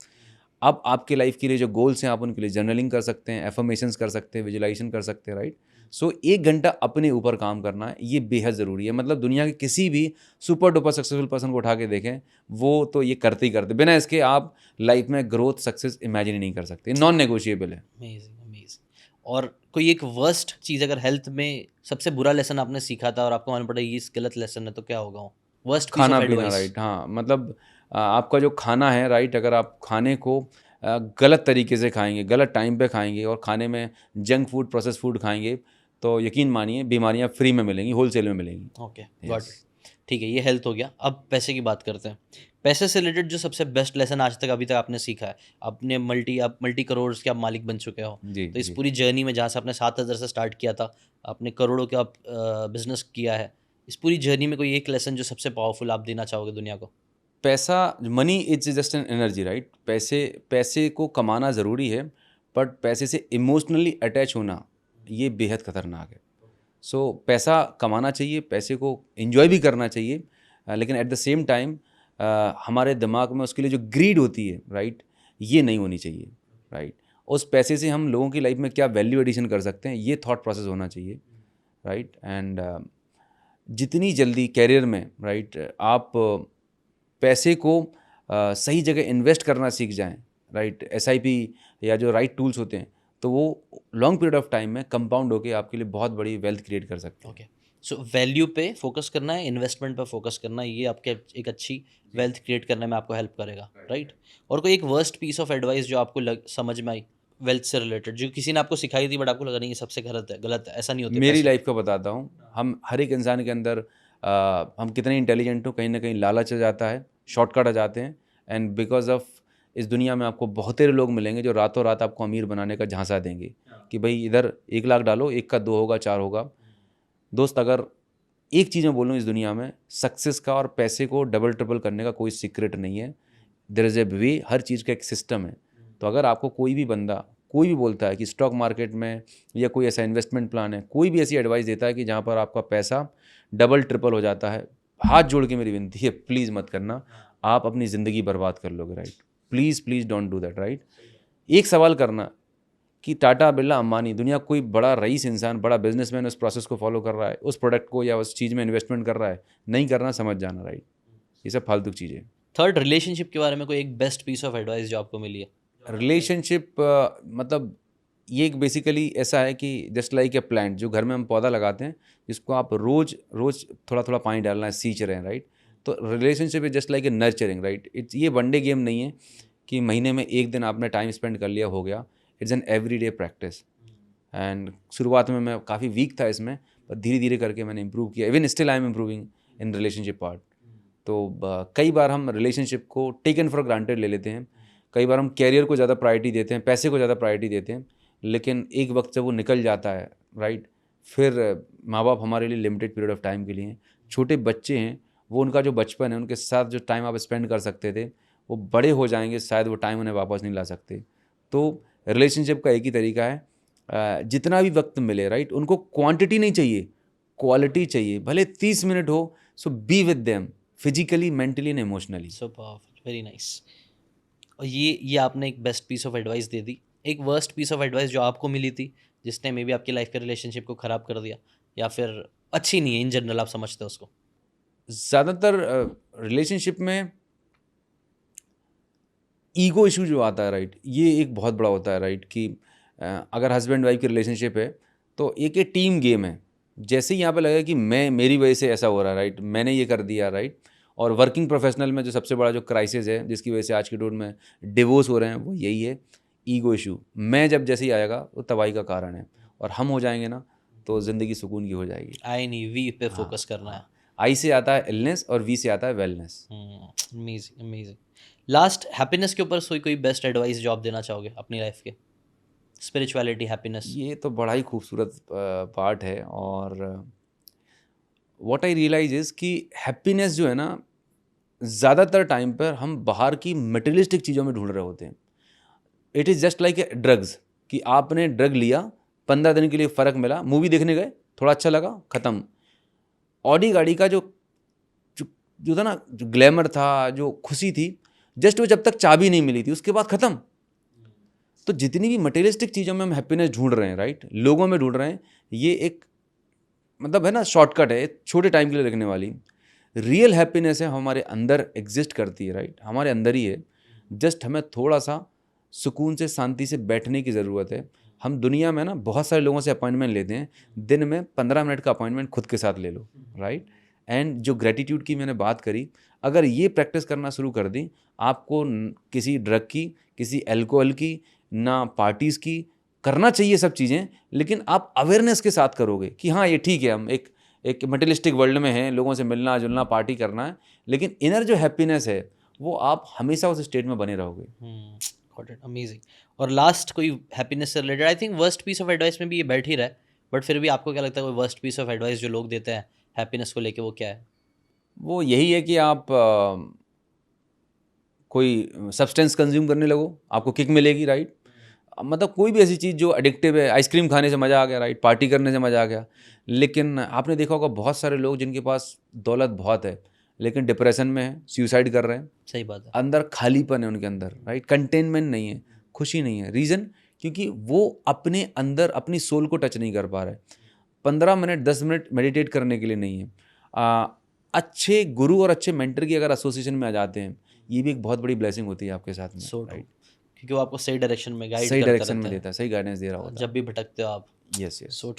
आप आपके लाइफ के लिए जो गोल्स हैं आप उनके लिए जर्नलिंग कर सकते हैं, एफर्मेशंस कर सकते हैं, विजुलाइजेशन कर सकते हैं, राइट। सो 1 घंटा अपने ऊपर काम करना है, ये बेहद ज़रूरी है। मतलब दुनिया के किसी भी सुपर डुपर सक्सेसफुल पर्सन को उठा के देखें, वो तो ये करते ही करते, बिना इसके आप लाइफ में ग्रोथ सक्सेस इमेजिन ही नहीं कर सकते। नॉन नेगोशिएबल है। Amazing, amazing. और कोई एक वर्स्ट चीज़, अगर हेल्थ में सबसे बुरा लेसन आपने सीखा था और आपको मालूम पड़ा ये गलत लेसन है, तो क्या होगा? वर्स्ट पीस खाना ऑफ पीना, एडवाइस। राइट। हाँ, मतलब आपका जो खाना है, राइट, अगर आप खाने को गलत तरीके से खाएंगे, गलत टाइम पे खाएंगे और खाने में जंक फूड, प्रोसेस फूड खाएंगे, तो यकीन मानिए बीमारियां फ्री में मिलेंगी, होलसेल में मिलेंगी। Okay, got it. ठीक है, ये हेल्थ हो गया। अब पैसे की बात करते हैं। पैसे से रिलेटेड जो सबसे बेस्ट लेसन आज तक अभी तक आपने सीखा है, आपने आप मल्टी करोड़ के आप मालिक बन चुके हो। जी, तो इस जी। पूरी जर्नी में, जहाँ से आपने 7,000 से स्टार्ट किया था, आपने करोड़ों का बिजनेस किया है, इस पूरी जर्नी में कोई एक लेसन जो सबसे पावरफुल आप देना चाहोगे दुनिया को? पैसा, money is just an energy, right. पैसे को कमाना ज़रूरी है, बट पैसे से इमोशनली अटैच होना ये बेहद खतरनाक है। सो पैसा कमाना चाहिए, पैसे को एंजॉय भी करना चाहिए, लेकिन एट द सेम टाइम हमारे दिमाग में उसके लिए जो ग्रीड होती है, राइट, ये नहीं होनी चाहिए, राइट। उस पैसे से हम लोगों की लाइफ में क्या वैल्यू एडिशन कर सकते हैं, ये थॉट प्रोसेस होना चाहिए, राइट। एंड जितनी जल्दी कैरियर में, राइट, आप पैसे को सही जगह इन्वेस्ट करना सीख जाएं, राइट, एसआईपी या जो राइट टूल्स होते हैं, तो वो लॉन्ग पीरियड ऑफ टाइम में कंपाउंड होकर आपके लिए बहुत बड़ी वेल्थ क्रिएट कर सकते हैं। ओके, सो वैल्यू पे फोकस करना है, इन्वेस्टमेंट पे फोकस करना है, ये आपके एक अच्छी वेल्थ क्रिएट करने में आपको हेल्प करेगा, राइट? और कोई एक वर्स्ट पीस ऑफ एडवाइस जो आपको समझ में आई वेल्थ से रिलेटेड, जो किसी ने आपको सिखाई थी बट आपको लगा नहीं ये सबसे गलत है, ऐसा नहीं होता मेरी पैसे। लाइफ का बताता हूँ। हम हर एक इंसान के अंदर हम कितने इंटेलिजेंट हो, कहीं ना कहीं लालच आ जाता है, शॉर्टकट आ जाते हैं। एंड बिकॉज ऑफ इस दुनिया में आपको बहुत सारे लोग मिलेंगे जो रातों रात आपको अमीर बनाने का झांसा देंगे कि भाई इधर 1 लाख डालो, 1 का 2 होगा, 4 होगा। दोस्त, अगर एक चीज़ मैं बोलूँ, इस दुनिया में सक्सेस का और पैसे को डबल ट्रिपल करने का कोई सीक्रेट नहीं है। देयर इज़ ए वे, हर चीज़ का एक सिस्टम है। तो अगर आपको कोई भी बंदा कोई भी बोलता है कि स्टॉक मार्केट में या कोई ऐसा इन्वेस्टमेंट प्लान है, कोई भी ऐसी एडवाइस देता है कि जहाँ पर आपका पैसा डबल ट्रिपल हो जाता है, हाथ जोड़ के मेरी विनती है, प्लीज़ मत करना। आप अपनी ज़िंदगी बर्बाद कर लोगे, right? Please please don't do that, right? एक सवाल करना कि टाटा, बिरला, अंबानी, दुनिया कोई बड़ा रईस इंसान, बड़ा बिजनेसमैन उस प्रोसेस को फॉलो कर रहा है, उस प्रोडक्ट को या उस चीज़ में इन्वेस्टमेंट कर रहा है, नहीं करना, समझ जाना, राइट? ये सब फालतू चीज़ें। थर्ड, रिलेशनशिप के बारे में कोई एक बेस्ट पीस ऑफ एडवाइस जो आपको मिली है? रिलेशनशिप मतलब ये एक बेसिकली ऐसा है कि जस्ट लाइक ए प्लांट, जो घर में हम पौधा लगाते हैं, जिसको आप रोज़ रोज़ थोड़ा थोड़ा पानी डालना है, सींच रहे हैं, राइट? तो relationship is just like a nurturing, right? It's, ये वनडे गेम नहीं है कि महीने में एक दिन आपने टाइम स्पेंड कर लिया, हो गया। It's an everyday practice. And शुरुआत में मैं काफ़ी वीक था इसमें, पर धीरे धीरे करके मैंने इम्प्रूव किया। Even still I am improving in relationship part. तो कई बार हम रिलेशनशिप को टेकन फॉर ग्रांटेड ले लेते हैं, कई बार हम कैरियर को ज़्यादा प्रायोरिटी देते हैं, पैसे को ज़्यादा प्रायोरिटी देते हैं, लेकिन एक वक्त जब वो निकल जाता है, राइट, फिर माँ बाप हमारे लिए लिमिटेड पीरियड ऑफ टाइम के लिए हैं। छोटे बच्चे हैं, वो उनका जो बचपन है, उनके साथ जो टाइम आप स्पेंड कर सकते थे, वो बड़े हो जाएंगे, शायद वो टाइम उन्हें वापस नहीं ला सकते। तो रिलेशनशिप का एक ही तरीका है, जितना भी वक्त मिले, राइट, उनको क्वांटिटी नहीं चाहिए, क्वालिटी चाहिए। भले 30 मिनट हो, so be with them physically, mentally and emotionally. So powerful, very nice. और ये आपने एक बेस्ट पीस ऑफ एडवाइस दे दी। एक वर्स्ट पीस ऑफ एडवाइस जो आपको मिली थी, जिसने मे बी आपकी लाइफ के रिलेशनशिप को ख़राब कर दिया, या फिर अच्छी नहीं है इन जनरल, आप समझते हो उसको? ज़्यादातर रिलेशनशिप में ईगो इशू जो आता है, राइट, ये एक बहुत बड़ा होता है, राइट? कि अगर हस्बैंड वाइफ की रिलेशनशिप है तो एक टीम गेम है। जैसे ही यहाँ पे लगेगा कि मैं, मेरी वजह से ऐसा हो रहा है, राइट, मैंने ये कर दिया, राइट। और वर्किंग प्रोफेशनल में जो सबसे बड़ा जो क्राइसिस है, जिसकी वजह से आज की डेट में डिवोर्स हो रहे हैं, वो यही है, ईगो इशू। मैं जब जैसे ही आएगा, वो तबाही का कारण है। और हम हो जाएंगे ना, तो ज़िंदगी सुकून की हो जाएगी। आई नहीं, वी पे फोकस करना है। आई से आता है इलनेस और वी से आता है wellness. Amazing amazing. Last, happiness के ऊपर कोई बेस्ट एडवाइस जो आप देना चाहोगे अपनी लाइफ के? Spirituality, happiness. ये तो बड़ा ही खूबसूरत पार्ट है। और व्हाट आई रियलाइज इज़ कि हैप्पीनेस जो है ना, ज़्यादातर टाइम पर हम बाहर की मटेरियलिस्टिक चीज़ों में ढूंढ रहे होते हैं। It is just like a drugs, कि आपने ड्रग लिया, 15 दिन के लिए फ़र्क मिला, मूवी देखने गए, थोड़ा अच्छा लगा, ख़त्म। ऑडी गाड़ी का जो जो जो था ना, जो ग्लैमर था, जो खुशी थी, जस्ट वो जब तक चाबी नहीं मिली थी, उसके बाद ख़त्म। तो जितनी भी मटेरियलिस्टिक चीज़ों में हम हैप्पीनेस ढूंढ रहे हैं, राइट, लोगों में ढूंढ रहे हैं, ये एक मतलब है ना, शॉर्टकट है, छोटे टाइम के लिए रखने वाली। रियल हैप्पीनेस है, हमारे अंदर एग्जिस्ट करती है, राइट, हमारे अंदर ही है। जस्ट हमें थोड़ा सा सुकून से, शांति से बैठने की ज़रूरत है। हम दुनिया में ना बहुत सारे लोगों से अपॉइंटमेंट लेते हैं, दिन में 15 मिनट का अपॉइंटमेंट खुद के साथ ले लो, राइट। एंड जो ग्रेटिट्यूड की मैंने बात करी, अगर ये प्रैक्टिस करना शुरू कर दी, आपको किसी ड्रग की, किसी एल्कोहल की, ना पार्टीज़ की, करना चाहिए सब चीज़ें, लेकिन आप अवेयरनेस के साथ करोगे कि हाँ ये ठीक है, हम एक मटेरियलिस्टिक वर्ल्ड में हैं, लोगों से मिलना जुलना, पार्टी करना है, लेकिन इनर जो हैप्पीनेस है, वो आप हमेशा उस स्टेट में बने रहोगे। Got it, amazing. और लास्ट, कोई हैप्पीनेस से related, I think worst piece of advice में भी ये बैठ ही रहा है, बट फिर भी आपको क्या लगता है कोई वर्स्ट पीस ऑफ एडवाइस जो लोग देते हैं हैप्पीनेस को लेके, वो क्या है? वो यही है कि आप कोई सब्सटेंस कंज्यूम करने लगो, आपको किक मिलेगी, राइट। मतलब कोई भी ऐसी चीज़ जो एडिक्टिव है, आइसक्रीम खाने से मज़ा आ गया, राइट, पार्टी करने से मज़ा आ गया। लेकिन आपने देखा होगा बहुत सारे लोग जिनके पास दौलत बहुत है, लेकिन डिप्रेशन में है, सुसाइड कर रहे हैं। सही बात है। अंदर खालीपन है उनके अंदर, राइट, कंटेनमेंट नहीं है, खुशी नहीं है। रीज़न, क्योंकि वो अपने अंदर अपनी सोल को टच नहीं कर पा रहे। 15 मिनट 10 मिनट मेडिटेट करने के लिए नहीं है। अच्छे गुरु और अच्छे मेंटर की अगर एसोसिएशन में आ जाते हैं, ये भी एक बहुत बड़ी ब्लेसिंग होती है आपके साथ में, सो राइट। क्योंकि वो आपको सही डायरेक्शन में गाइड सही करता डायरेक्शन में रहता है। देता है, सही गाइडेंस दे रहा होता है। जब भी भटकते हो आप, यस यस सो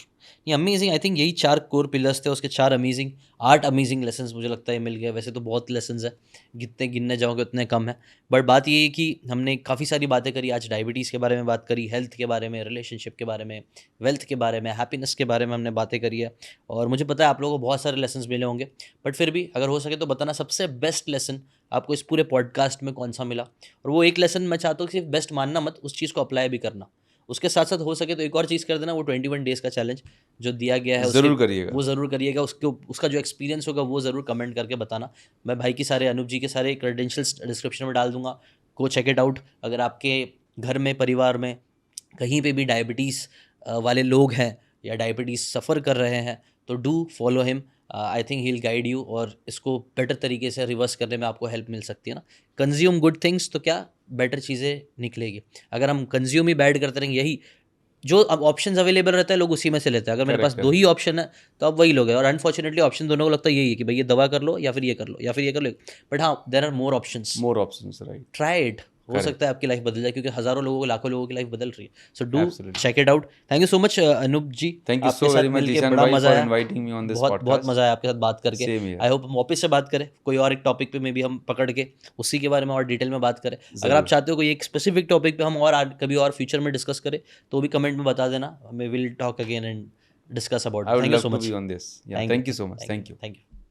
ये अमेजिंग, आई थिंक यही 4 कोर पिलर्स थे, उसके 4 अमेजिंग 8 अमेजिंग लेसन्स मुझे लगता है मिल गए। वैसे तो बहुत लेसन्स है, जितने गिनने जाओगे उतने कम है, बट बात ये है कि हमने काफ़ी सारी बातें करी आज। डायबिटीज़ के बारे में बात करी, हेल्थ के बारे में, रिलेशनशिप के बारे में, वेल्थ के बारे में, हैप्पीनेस के बारे में हमने बातें करी है। और मुझे पता है आप लोगों को बहुत सारे लेसन्स मिले होंगे, बट फिर भी अगर हो सके तो बताना सबसे बेस्ट लेसन आपको इस पूरे पॉडकास्ट में कौन सा मिला। और वो एक लेसन मैं चाहता हूँ कि सिर्फ बेस्ट मानना मत, उस चीज़ को अप्लाई भी करना। उसके साथ साथ हो सके तो एक और चीज़ कर देना, वो 21 डेज़ का चैलेंज जो दिया गया है ज़रूर करिएगा। वो ज़रूर करिएगा। उसका जो एक्सपीरियंस होगा वो ज़रूर कमेंट करके बताना। मैं भाई की सारे, अनूप जी के सारे क्रेडेंशियल्स डिस्क्रिप्शन में डाल दूंगा, गो चेक इट आउट। अगर आपके घर में, परिवार में कहीं पे भी डायबिटीज़ वाले लोग हैं या डायबिटीज़ सफ़र कर रहे हैं तो do follow him. I think he will guide you और इसको बेटर तरीके से रिवर्स करने में आपको हेल्प मिल सकती है ना। कंज्यूम गुड थिंग्स तो क्या बेटर चीज़ें निकलेगी। अगर हम कंज्यूम ही बैड करते रहेंगे, यही जो अब ऑप्शंस अवेलेबल रहता है लोग उसी में से लेते हैं। अगर मेरे पास Correct, 2 ही ऑप्शन है तो अब वही लोग हैं, और अनफॉर्चुनेटली ऑप्शन दोनों को लगता है यही है कि भाई ये दवा कर लो या फिर ये कर लो या फिर ये कर लो। बट हाँ, there are more options, more options, right. Try it. हो Correct. सकता है आपकी लाइफ बदल जाए, क्योंकि हज़ारों लोगों को, लाखों लोगों की लाइफ बदल रही है। So do Absolutely. Check it out. Thank you so much Anoop ji, thank you आपके सो वेरी साथ मच मिलके जीशान बड़ा भाई मज़ा फॉर आया। इनवाइटिंग मी ऑन दिस बहुत बहुत पॉडकास्ट। मज़ा आया आपके साथ बात करके। Same here. आई होप हम वापस से बात करें कोई और एक टॉपिक पे में भी हम पकड़ के उसी के बारे में और डिटेल में बात करें। अगर आप ज़रूर। चाहते हो कोई एक स्पेसिफिक टॉपिक पे हम और कभी और फ्यूचर में डिस्कस करें तो भी कमेंट में बता देना, हमें will talk again and discuss about. I would thank you love so to much. be on this. Yeah, thank you so much. Thank you. Thank you.